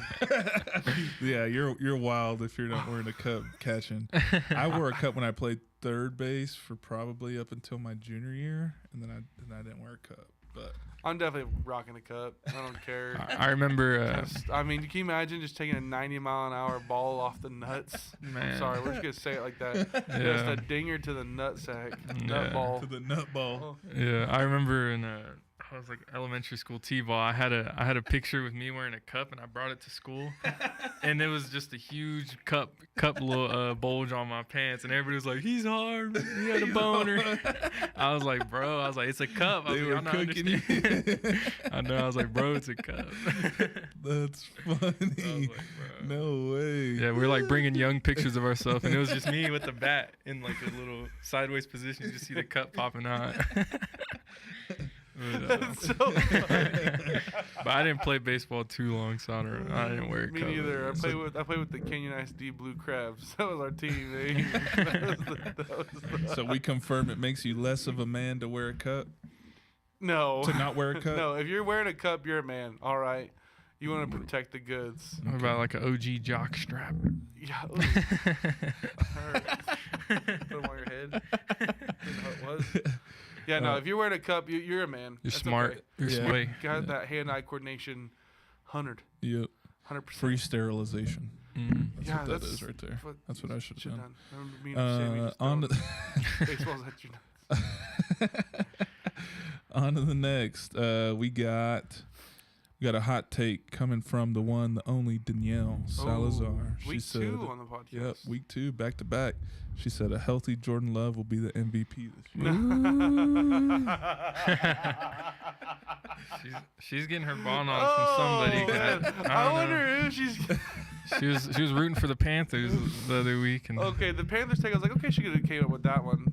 Yeah, you're wild if you're not wearing a cup catching. I wore a cup when I played third base for probably up until my junior year, and then I didn't wear a cup. But I'm definitely rocking a cup. I don't care. I remember. I mean, can you imagine just taking a 90-mile-an-hour ball off the nuts? Man. I'm sorry, we're just gonna say it like that. Just Yeah. a dinger to the nutsack, Yeah. nut ball. to the nut ball. Yeah, I remember in I was like elementary school t-ball. I had a picture with me wearing a cup, and I brought it to school, and it was just a huge cup little bulge on my pants, and everybody was like, "He's hard. He had a boner." I was like, "Bro," it's a cup. I was They like, were "I'm not cooking you. understanding." I know. I was like, "Bro, it's a cup." That's funny. I was like, "Bro." No way. Yeah, we were like bringing young pictures of ourselves, and it was just me with the bat in like a little sideways position. You just see the cup popping out. That's so funny. But I didn't play baseball too long, so I didn't wear a Me cup. neither. I played with the Canyon ISD Blue Crabs. That was our team. That was the So we confirm it makes you less of a man to wear a cup, no. to not wear a cup. No, if you're wearing a cup, you're a man. All right. You want to protect the goods. What about like an OG jock strap? Yeah. Ooh. Hurt. Put them on your head. Isn't how it was. Yeah, no. If you're wearing a cup, you're a man. You're That's smart. okay. You're Yeah. sway. Got that hand-eye coordination, 100, Yep. 100%. Free sterilization. That's Yeah, what that that's is right there. That's what I should have done. Remember me and Sammy just On to throwing baseball's at you. on to the next. We got a hot take coming from the one, the only Danielle Salazar. She Week said, 2 on the podcast. "Yep, week 2, back to back." She said a healthy Jordan Love will be the MVP this year. She's getting her ball knowledge from somebody. Man. God, I don't wonder know. who she's. She was rooting for the Panthers the other week, and Okay, the Panthers take. I was like, okay, she could have came up with that one.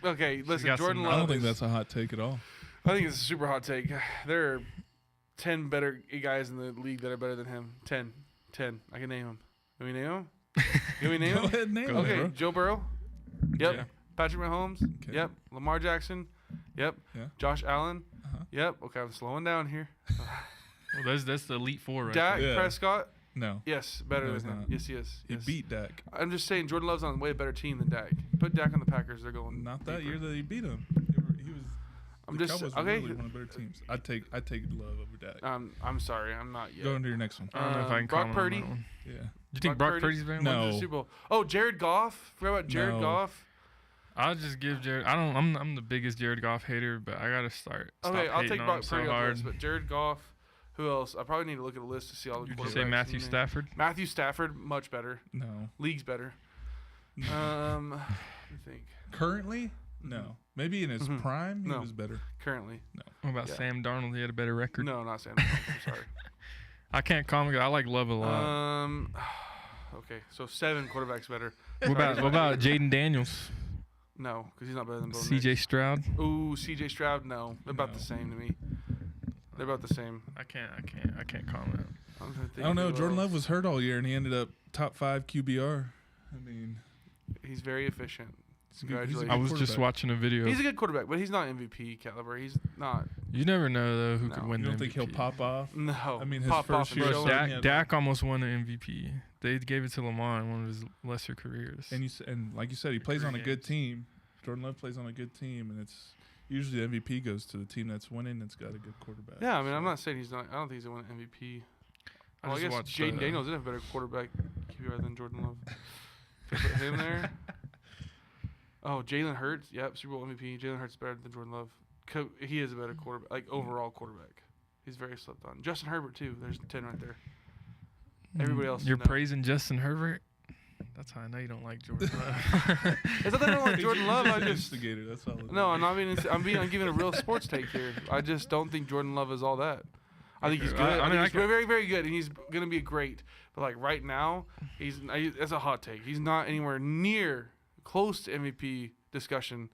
Okay, listen, got Jordan some- I Love. don't think is- that's a hot take at all. I think it's a super hot take. There are 10 better guys in the league that are better than him. 10. I can name them. Can we name them? Can we name Go them? ahead, name Go it, Okay, bro. Joe Burrow. Yep. Yeah. Patrick Mahomes. Okay. Yep. Lamar Jackson. Yep. Yeah. Josh Allen. Uh-huh. Yep. Okay, I'm slowing down here. well, that's the elite four right Dak there. Yeah. Prescott. No, Yes, better No, than he's him. not. Yes, he is. he Yes. beat Dak. I'm just saying, Jordan Love's on a way better team than Dak. Put Dak on the Packers. They're going. Not that deeper. year that he beat him. He was. I'm the just Cowboys were okay. really one of the better teams. I take Love over Dak. I'm sorry. I'm not yet. Go into your next one. I don't know if I can Brock comment Purdy. on that one. Yeah. You think Brock Purdy's better? No. Went to the Super Bowl. Oh, Jared Goff. Forgot about Jared No. Goff. I'll just give Jared. I'm the biggest Jared Goff hater, but I gotta start. Okay, I'll take Brock so Purdy off the hard. list, but Jared Goff. Who else? I probably need to look at a list to see all the Did quarterbacks. you say Matthew Stafford? Matthew Stafford, much better. No. League's better. I think Currently? No. Maybe in his Mhm. prime, he No. was better. currently. What about Yeah. Sam Darnold? He had a better record. No, not Sam. I'm sorry. I can't call him. I like Love a lot. Okay, so 7 quarterbacks better. what about Jaden Daniels? No, because he's not better than Bo C.J. Nix. Stroud? Ooh, C.J. Stroud. No, they're about No. the same to me. They're about the same. I can't comment. I'm trying to I think don't know. who Jordan else. Love was hurt all year, and he ended up top 5 QBR. I mean, He's very efficient. he's a good- he's a Congratulations. I good was just quarterback. watching a video. He's a good quarterback, but he's not MVP caliber. He's not. You never know though who could No. win. You the don't think he'll MVP. pop off? No. I mean, his Pop first off year and Bro, show starting, him. Dak almost won an MVP. They gave it to Lamar in one of his lesser careers. And like you said, he plays on a good games. team. Jordan Love plays on a good team, and it's usually the MVP goes to the team that's winning. That's got a good quarterback. Yeah, I mean, I'm So- not saying he's not. I don't think he's going to win MVP. I Well, I just guess watched, Jaden Daniels did have a better quarterback QBR than Jordan Love. To put him there. Oh, Jalen Hurts. Yep, Super Bowl MVP. Jalen Hurts better than Jordan Love. He is a better quarterback, like overall quarterback. He's very slept on. Justin Herbert too. There's 10 right there. Everybody else, You're no. praising Justin Herbert. That's how I know you don't like Jordan Love. It's not that I don't like Jordan Love. I He's an just instigator. That's all. no. I'm giving a real sports take here. I just don't think Jordan Love is all that. I think he's good. I I, mean, think I he's very, very good, and he's gonna be great. But like right now, that's a hot take. He's not anywhere near close to MVP discussion,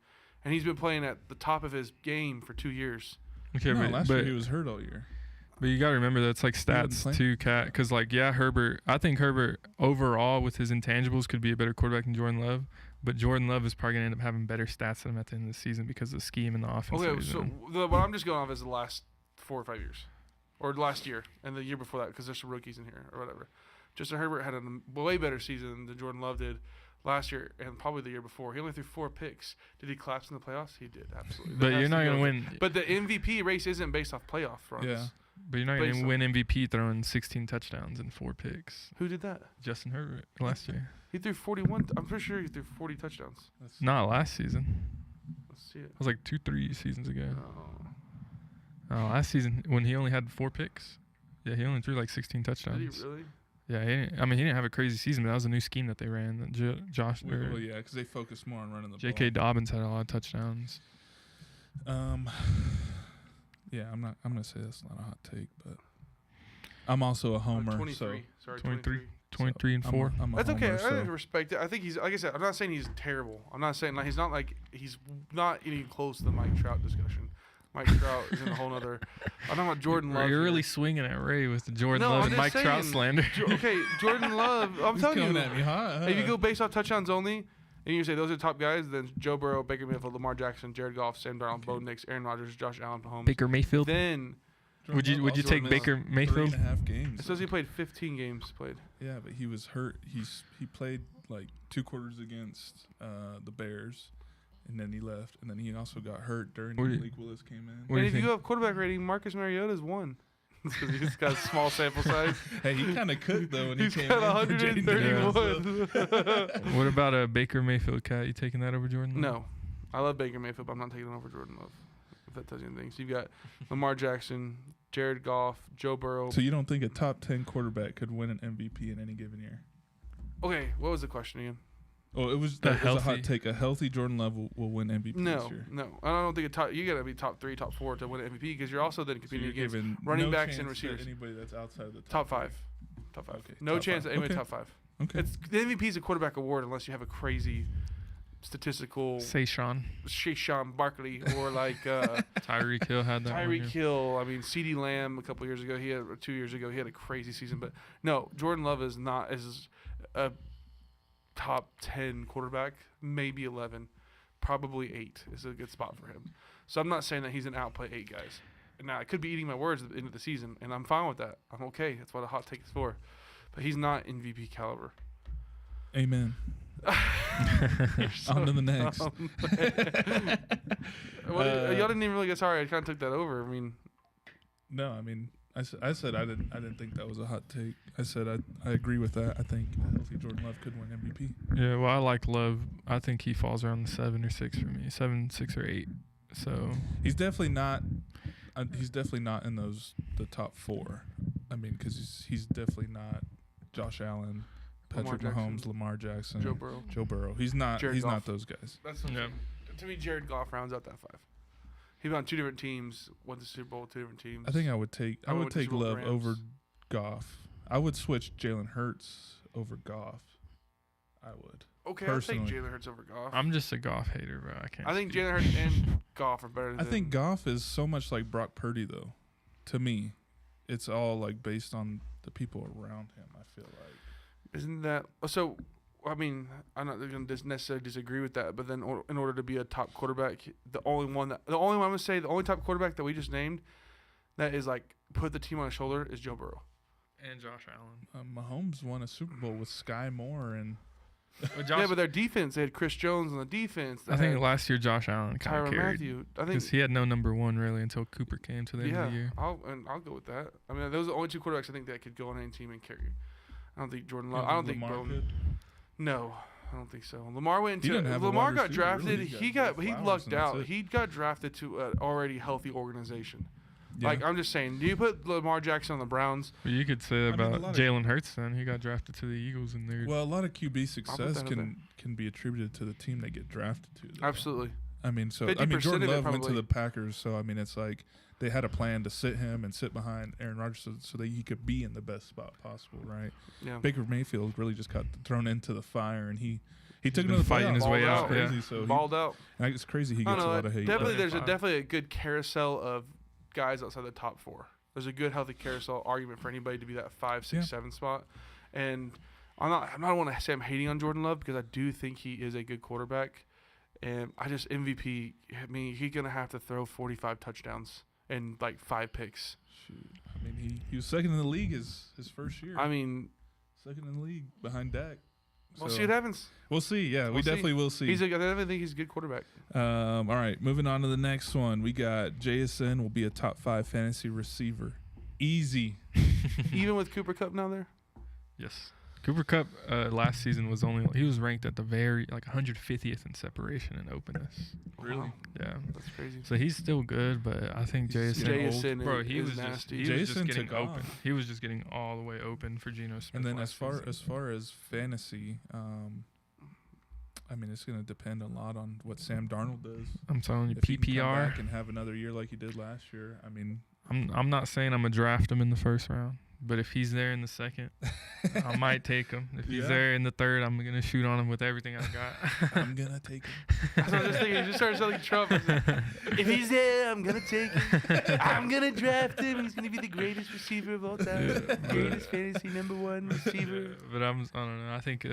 and he's been playing at the top of his game for 2 years. Okay, No, last year but he was hurt all year. you got to remember that's like wasn't stats playing. too, Cat. Because Herbert. I think Herbert overall with his intangibles could be a better quarterback than Jordan Love. But Jordan Love is probably gonna end up having better stats than him at the end of the season because of the scheme and the offense. that Okay, he's so in. what I'm just going off is the last 4 or 5 years, or last year and the year before that, because there's some rookies in here or whatever. Justin Herbert had a way better season than Jordan Love did last year and probably the year before. He only threw 4 picks. Did he collapse in the playoffs? He did, absolutely. But That you're has not to gonna go. win. But the MVP race isn't based off playoff runs. Yeah. But you're not based gonna on- win MVP throwing 16 touchdowns and 4 picks. Who did that? Justin Herbert last year. He threw 41. I'm pretty sure he threw 40 touchdowns. That's Not last season. Let's see it. It was like 2-3 seasons ago. Oh, Last season when he only had 4 picks. Yeah, he only threw like 16 did touchdowns. he really? Yeah, he didn't have a crazy season, but that was a new scheme that they ran. That well, yeah, because they focus more on running the J.K. Dobbins had a lot of touchdowns. ball. Yeah, I'm gonna say that's not a hot take, but I'm also a homer. 23. Sorry, 23. 23. 23 and 4. I'm a That's okay. homer, I respect it. I think he's, like I said, I'm not saying he's terrible. I'm not saying like he's not even close to the Mike Trout discussion. Mike Trout is in a whole nother. I'm talking about Jordan Love. You're here. really swinging at Ray with the Jordan No, Love I'm and just Mike Trout saying. slander. Okay, Jordan Love. I'm He's telling coming you. at me hot. If you go based off touchdowns only, and you say those are the top guys, then Joe Burrow, Baker Mayfield, Lamar Jackson, Jared Goff, Sam Darnold, Bo Nix, Aaron Rodgers, Josh Allen, Mahomes. Baker Mayfield. Then Would you also take missed Baker Mayfield? 3.5 games. it says he played 15 games played. Yeah, but he was hurt. He played like 2 quarters against the Bears, and then he left, and then he also got hurt during What do you- Malik Willis came in. What do And you if you think? go up quarterback rating, Marcus Mariota's 1. Because he's got a small sample size. Hey, he kind of cooked though when he He's came got in. for Jaden Daniels, so- 131. What about a Baker Mayfield, Cat? You taking that over Jordan Love? No. I love Baker Mayfield, but I'm not taking him over Jordan Love. If that tells you anything. So you've got Lamar Jackson, Jared Goff, Joe Burrow. So you don't think a top 10 quarterback could win an MVP in any given year? Okay, what was the question again? Oh, it was A a healthy- hot take. A healthy Jordan Love will win MVP this No, year. no. I don't think you got to be top 3, top 4 to win MVP because you're also then So competing you're against giving running no backs and chance that receivers. anybody that's outside of the top 5. Top 5. Okay, No top chance 5. that anybody Okay. top 5. Okay. It's the MVP is a quarterback award unless you have a crazy statistical Say Sean. Sean Barkley or like Tyreek Hill had that one. Tyreek yeah. Hill. I mean, CeeDee Lamb a couple years ago. He had 2 years ago. He had a crazy season. But no, Jordan Love is a top 10 quarterback, maybe 11, probably 8 is a good spot for him. So I'm not saying that he's an outplay 8 guys. Now I could be eating my words at the end of the season, and I'm fine with that. I'm okay. That's what a hot take is for. But he's not MVP caliber. Amen. You're so On to the next. dumb. Y'all didn't even really get sorry. I kind of took that over. I mean, No, I mean, I said I didn't think that was a hot take. I said I agree with that. I think Jordan Love could win MVP. Yeah, well, I like Love. I think he falls around the 7 or 6 for me. 7, 6, or 8. So he's definitely not. He's definitely not in the top 4. I mean, because he's definitely not Josh Allen, Patrick Mahomes, Lamar Jackson, Joe Burrow. He's not. Jared He's Goff. not those guys. That's what to me. Jared Goff rounds out that 5. He was on 2 different teams. Won the Super Bowl with 2 different teams. I think I would take Love Rams. over Goff. I would switch Jalen Hurts over Goff. I would. Okay, personally. I'll take Jalen Hurts over Goff. I'm just a Goff hater, bro. I can't. I think Jalen Hurts and Goff are better. I think Goff is so much like Brock Purdy, though. To me, it's all like based on the people around him. I feel like. Isn't that so? I mean, I'm not going to necessarily disagree with that, but then in order to be a top quarterback, the only one I'm going to say, the only top quarterback that we just named that is like put the team on his shoulder is Joe Burrow. And Josh Allen. Mahomes won a Super Bowl with Sky Moore and. Yeah, but their defense, they had Chris Jones on the defense. I think last year Josh Allen kind of carried. Matthew. I think because he had no number 1 really until Cooper came to the end of the year. I'll go with that. I mean, those are the only 2 quarterbacks I think that could go on any team and carry. I don't think Jordan Love. I don't think Lamar could. No, I don't think so. Lamar went He into. didn't have a Lamar wide got receiver, drafted. really. He Flowers lucked and that's out. it. He got drafted to an already healthy organization. Yeah. Like, I'm just saying, do you put Lamar Jackson on the Browns? Well, you could say about Jalen Hurts then. He got drafted to the Eagles and they're. Well, a lot of QB success that can be attributed to the team they get drafted to. Though. Absolutely. I mean, so 50% Jordan of it Love went to probably. the Packers, so I mean, it's like they had a plan to sit him and sit behind Aaron Rodgers so that he could be in the best spot possible, right? Yeah. Baker Mayfield really just got thrown into the fire, and he took been another fighting his way out. Crazy, Yeah. so Balled out. it's crazy. He I gets don't a know. lot of hate. Definitely, but- there's definitely a good carousel of guys outside the top 4. There's a good, healthy carousel argument for anybody to be that 5, 6, 7 spot. And I'm not want to say I'm hating on Jordan Love because I do think he is a good quarterback. And I just MVP. I mean, he's gonna have to throw 45 touchdowns and like 5 picks. Shoot. I mean, he was second in the league his first year. I mean, second in the league behind Dak. we'll So, see what happens. We'll see. Yeah, we We'll see. definitely will see. I definitely think he's a good quarterback. All right, moving on to the next one. We got JSN will be a top 5 fantasy receiver. Easy. Even with Cooper Kupp now there. Yes. Cooper Kupp last season he was ranked at the very 150th in separation and openness. Really? Wow. Yeah. That's crazy. So he's still good, but I think JSN bro, he is was nasty. Just, he was just Jason getting took open. off. He was just getting all the way open for Geno Smith. And then last season. as far as fantasy, I mean, it's going to depend a lot on what Sam Darnold does. I'm telling you, If he can come PPR. back and have another year like he did last year, I mean, I'm not saying I'm gonna draft him in the first round, but if he's there in the second, I might take him. If he's Yeah. there in the third, I'm gonna shoot on him with everything I got. I'm gonna take him. That's what I was just thinking. He just started selling Trump. If he's there, I'm going to take him. I'm going to draft him. He's going to be the greatest receiver of all time. Yeah, Greatest fantasy #1 receiver. But I don't know. I think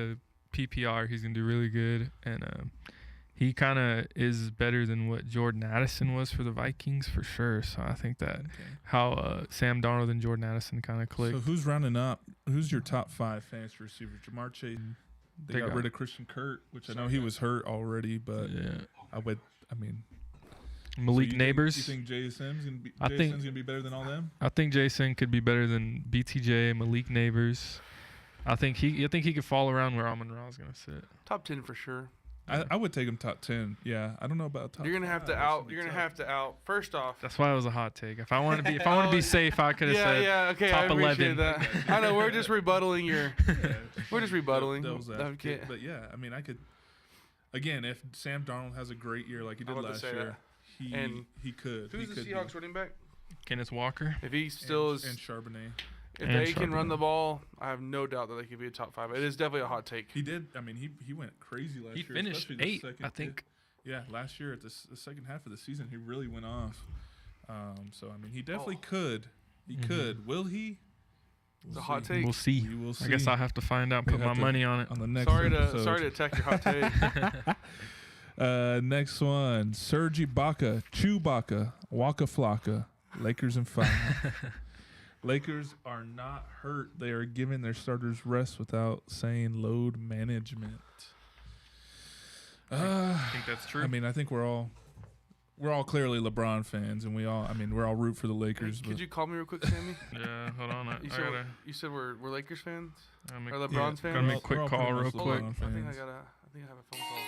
PPR he's gonna do really good, and he kind of is better than what Jordan Addison was for the Vikings for sure. So I think that how Sam Darnold and Jordan Addison kind of clicked. So who's rounding up? Who's your top 5 fantasy receivers? Jamar Chase. They got rid of Christian Kirk, which I know he was hurt already, but yeah. I mean, Malik so Neighbors. You think JSN's I think- gonna be better than all them? I think Jason could be better than BTJ, Malik Neighbors. I think he could fall around where Amon Ra is gonna sit. Top 10 for sure. I would take him top 10. Yeah, I don't know about top. You're gonna have 5. to That's out. be You're gonna tough. have to out. First off. That's why it was a hot take. If I want to be safe, I could have said Okay, top I appreciate 11. that. I know we're just rebuttaling your. Yeah, We're just rebuttaling. devil's Okay. advocate. But yeah, I mean, I could. Again, if Sam Darnold has a great year like he did I'm about to last say year, And he could. Who's he the could Seahawks running back? Kenneth Walker. If he still and is, Charbonnet. if and they can run Charbonnet. the ball, I have no doubt that they could be a top 5. It is definitely a hot take. He did. I mean, he went crazy last He year. finished especially the 8, second- I think. Yeah, last year at the second half of the season, he really went off. So I mean, he definitely could. He could. Will he? It's a hot take. We'll see. We will see. I guess I'll have to find out. We Put my have to- money on it. on the next Sorry episode. to attack your hot take. Next one, Serge Ibaka, Chewbacca, Waka Flocka, Lakers in 5. Lakers are not hurt. They are giving their starters rest without saying load management. I think that's true. I mean, I think we're all we're all clearly LeBron fans, and we're all root for the Lakers. Could you call me real quick, Sammy? Yeah, hold on. You said we're Lakers fans or make, LeBron's gotta fans? make a quick call real quick. I think I have a phone call.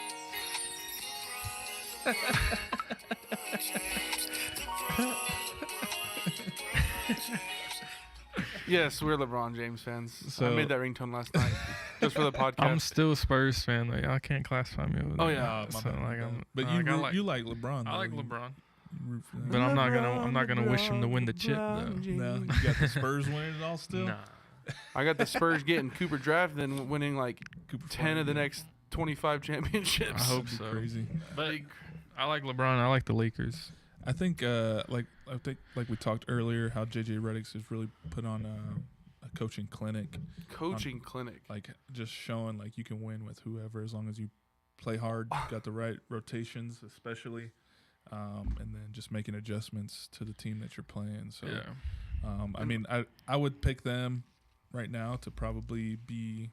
Yes, we're LeBron James fans. So, I made that ringtone last night just for the podcast. I'm still a Spurs fan. Like, I can't classify me with. Oh yeah, but you like LeBron. I like LeBron. But I'm not gonna wish him to win the chip though. No, you got the Spurs winning it all still. Nah. I got the Spurs getting Cooper draft, then winning like Cooper 10 of the next 25 championships. I hope so. Crazy. But I like LeBron. I like the Lakers. I think like we talked earlier, how JJ Redick's has really put on a coaching clinic. Like just showing like you can win with whoever as long as you play hard, got the right rotations, especially, and then just making adjustments to the team that you're playing. So, yeah. I mean, I would pick them right now to probably be.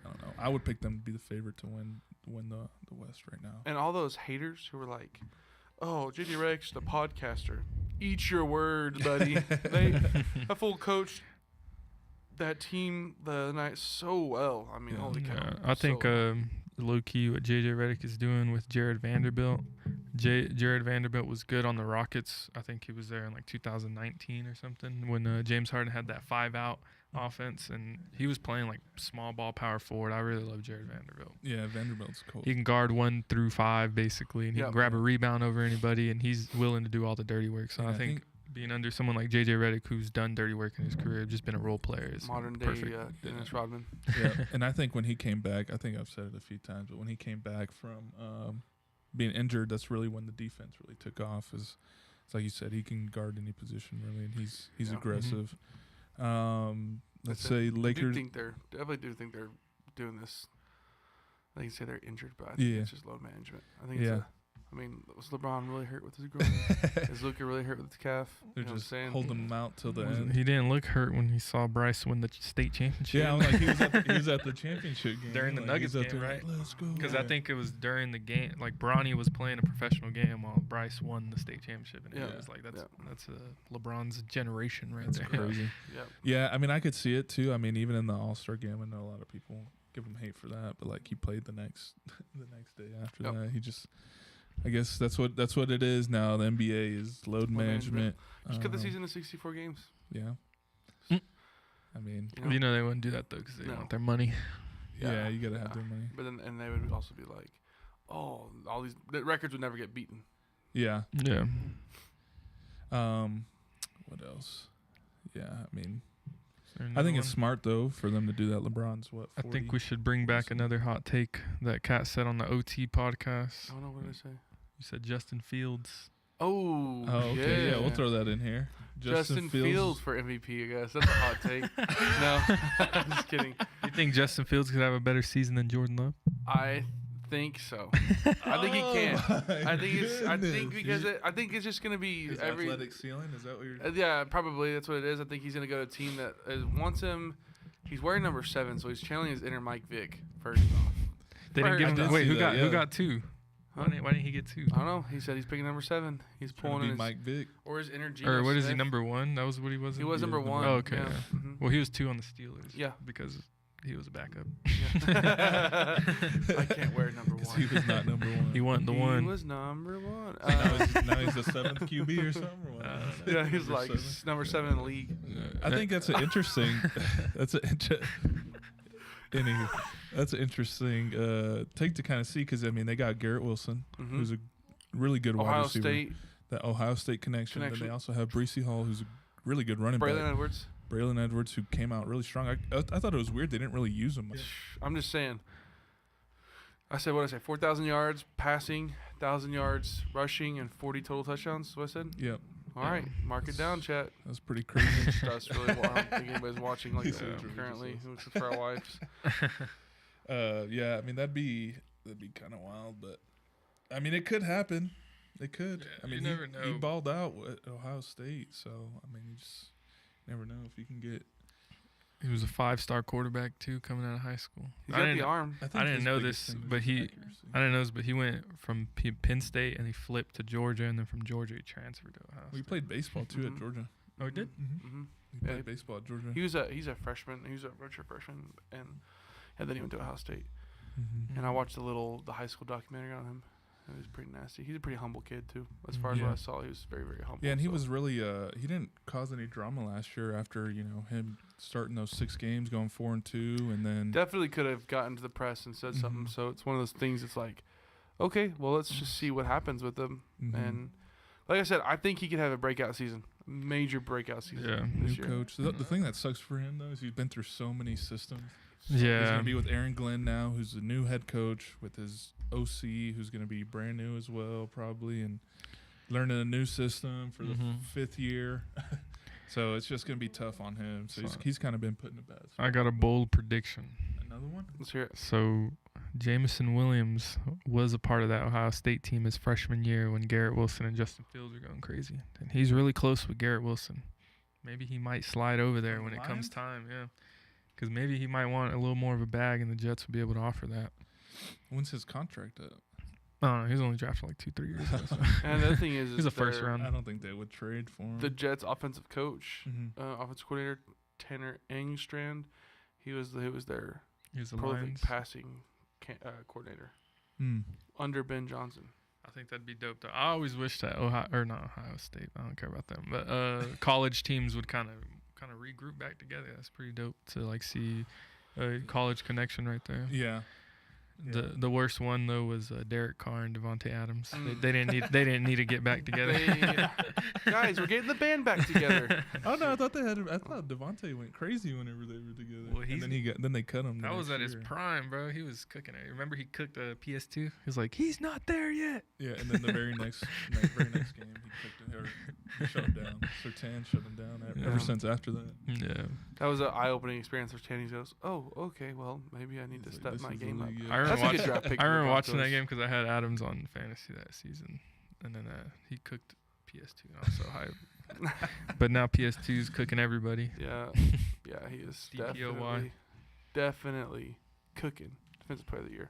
I don't know. I would pick them to be the favorite to win the West right now. And all those haters who were like, "Oh, JJ Redick's the podcaster." Eat your words, buddy. That fool coached that team the night so well. I mean, holy cow. Yeah, I think low key what JJ Redick is doing with Jared Vanderbilt. Jared Vanderbilt was good on the Rockets. I think he was there in like 2019 or something when James Harden had that 5-out offense, and he was playing like small ball power forward. I really love Jared Vanderbilt. Yeah, Vanderbilt's cool. He can guard 1 through 5 basically, and he can grab a rebound over anybody, and he's willing to do all the dirty work. So I think being under someone like JJ Redick, who's done dirty work in his career, just been a role player, is modern day Dennis Rodman. Yeah, and I think when he came back, I think I've said it a few times, but when he came back from being injured, that's really when the defense really took off. It's like you said, he can guard any position really, and he's aggressive. Let's say Lakers. Definitely do think they're doing this. I think you say they're injured, but I think it's just load management. I think was LeBron really hurt with his groin? Is Luka really hurt with his calf? They're just holding him out till the end. He didn't look hurt when he saw Bryce win the state championship. Yeah, I'm like he was at the championship game during the Nuggets game, right? Let's go. Because I think it was during the game. Like Bronny was playing a professional game while Bryce won the state championship, and it was like that's LeBron's generation right there. Crazy. Yeah, I mean I could see it too. I mean even in the All-Star game, I know a lot of people give him hate for that, but like he played the next day after that. He just. I guess that's what it is now. The NBA is load management. Just cut the season to 64 games. Yeah. I mean, you know they wouldn't do that though because they want their money. Yeah, you gotta have their money. But then they would also be like, oh, all these records would never get beaten. Yeah. Yeah. What else? Yeah, I mean. I think it's smart though for them to do that. LeBron's what? 40? I think we should bring back another hot take that Kat said on the OT podcast. I don't know what did I say. You said Justin Fields. Oh, okay. Yeah, we'll throw that in here. Justin Fields for MVP, I guess. That's a hot take. No, I'm just kidding. You think Justin Fields could have a better season than Jordan Love? I think so. I think he can. I think it's just gonna be his athletic ceiling. Is that what you're? Yeah, probably that's what it is. I think he's gonna go to a team that wants him. He's wearing number 7, so he's channeling his inner Mike Vick. First off, they didn't give him. Wait, who got 2? Why didn't he get 2? I don't know. He said he's picking number 7. He's pulling in his Mike Vick or his energy. Or what is he, number 1? That was what he was. He was number 1. Oh, okay. Yeah. Yeah. Mm-hmm. Well, he was 2 on the Steelers. Yeah, because he was a backup. Yeah. I can't wear number 1. He was not number 1. He wasn't the one. He was number 1. Now he's the 7th QB or something. Or what? Yeah, he's like number 7 in the league. I think that's an interesting. That's an interesting take to kind of see because I mean they got Garrett Wilson, who's a really good wide receiver. State. That Ohio State connection. And they also have Breece Hall, who's a really good running back. Braylon Edwards, who came out really strong. I thought it was weird they didn't really use him much. I'm just saying. I said, what did I say? 4,000 yards passing, 1,000 yards rushing, and 40 total touchdowns. That's what I said? Yep. All right. Mark it down, chat. That's pretty crazy. Us really, I don't think anybody's watching like currently, except for our wives. Yeah, I mean, that'd be kind of wild, but I mean, it could happen. It could. Yeah, I mean, you never know. He balled out at Ohio State, so I mean, you just never know if you can get He was a 5-star quarterback too, coming out of high school. He's got the arm. I think I didn't his know biggest this, thing was but his he accuracy. I didn't know this, but he went from Penn State and he flipped to Georgia, and then from Georgia he transferred to Ohio We State. played baseball too at Mhm. Georgia. Oh, he did? Mm-hmm. He Yeah, played baseball at Georgia. He's a freshman. He was a redshirt freshman, and then he went to Ohio State. Mhm. And I watched the high school documentary on him. It was pretty nasty. He's a pretty humble kid too. As far as Yeah. what I saw, he was very, very humble. Yeah, and he so. was really he didn't cause any drama last year after him starting those 6 games, going 4-2, and then Definitely could have gotten to the press and said something. Mhm. So it's one of those things. It's like, okay, well, let's just see what happens with him. Mhm. And like I said, I think he could have a breakout season, major breakout season. Yeah. this new year. coach. The thing that sucks for him though is he's been through so many systems. Yeah. He's gonna be with Aaron Glenn now, who's the new head coach, with his OC, who's gonna be brand new as well, probably, and learning a new system for the Mhm. 5th year. So it's just gonna be tough on him. So he's kind of been put in a bad spot. I got a bold prediction. Another one? Let's hear it. So, Jamison Williams was a part of that Ohio State team his freshman year when Garrett Wilson and Justin Fields were going crazy. And he's really close with Garrett Wilson. Maybe he might slide over there From when the it comes Lions? time, yeah. Because maybe he might want a little more of a bag, and the Jets would be able to offer that. When's his contract up? I don't know. He was only drafted like 2-3 years ago. So. And the other thing is, He's a first their- round. I don't think they would trade for him. The Jets' offensive coach, Mhm. offensive coordinator Tanner Engstrand, he was their He was the prolific Lions. passing coordinator Hmm. under Ben Johnson. I think that'd be dope. Though. I always wish that Ohio State. I don't care about them, but college teams would kind of regroup back together. That's pretty dope to like see a college connection right there. Yeah. The worst one though was Derek Carr and Devontae Adams. Mm. They didn't need to get back together. Guys, we're getting the band back together. Oh no, I thought Devontae went crazy whenever they were together. Well, and then they cut him. That was at his prime, bro. He was cooking it. Remember he cooked a PS2? He was like, he's not there yet. Yeah, and then the very next game, he kicked it, or he shut him down. Sertan shut him down ever Yeah. since after that. Yeah. That was an eye-opening experience for Tanny. He goes, "Oh, okay, well, maybe I need to He's like, step "This my is the game up." league, I yeah." remember That's a good watching- draft pick. I for the remember watching that Broncos. game because I had Adams on fantasy that season, and then he cooked PS2, and I was so hyped. But now PS2's cooking everybody. Yeah, yeah, he is DPOY. definitely cooking. Defensive Player of the Year.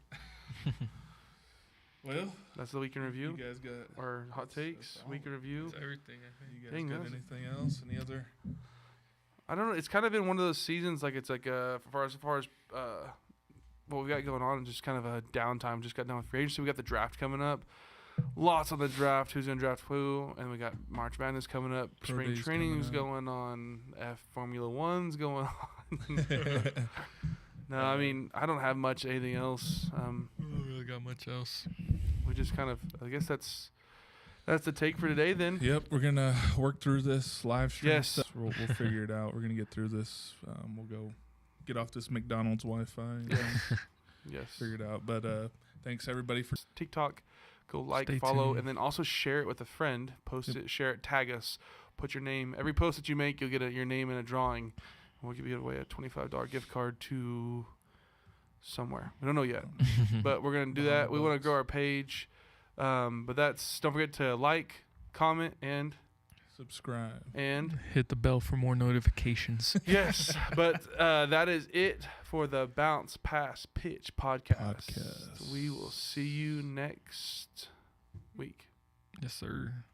Well, That's the week in review. you guys got Or hot takes, That's all. week in review. That's everything, I think. you guys Dang, got that was- anything else? Any other? I don't know. It's kind of been one of those seasons. Like it's like as far as what we got going on, just kind of a downtime. Just got done with free agency. We got the draft coming up. Lots on the draft. Who's gonna draft who? And we got March Madness coming up. Pro Spring days training's coming going on. Formula One's going on. No, I mean I don't have much anything else. I don't really got much else. We just kind of. I guess that's the take for today. Then. Yep, we're gonna work through this live stream. Yes. stuff. We'll figure it out. We're gonna get through this. We'll go get off this McDonald's Wi-Fi. And Yes. figure it out. But thanks everybody for. TikTok. Go like, Stay follow, tuned. and then also share it with a friend. Post Yep. it, share it, tag us, put your name. Every post that you make, you'll get your name in a drawing. We'll give you away a $25 gift card to somewhere. We don't know yet, but we're gonna do that. We want to grow our page, but don't forget to like, comment, and Subscribe. Hit the bell for more notifications. yes. But that is it for the Bounce Pass Pitch podcast. Podcast. We will see you next week. Yes, sir.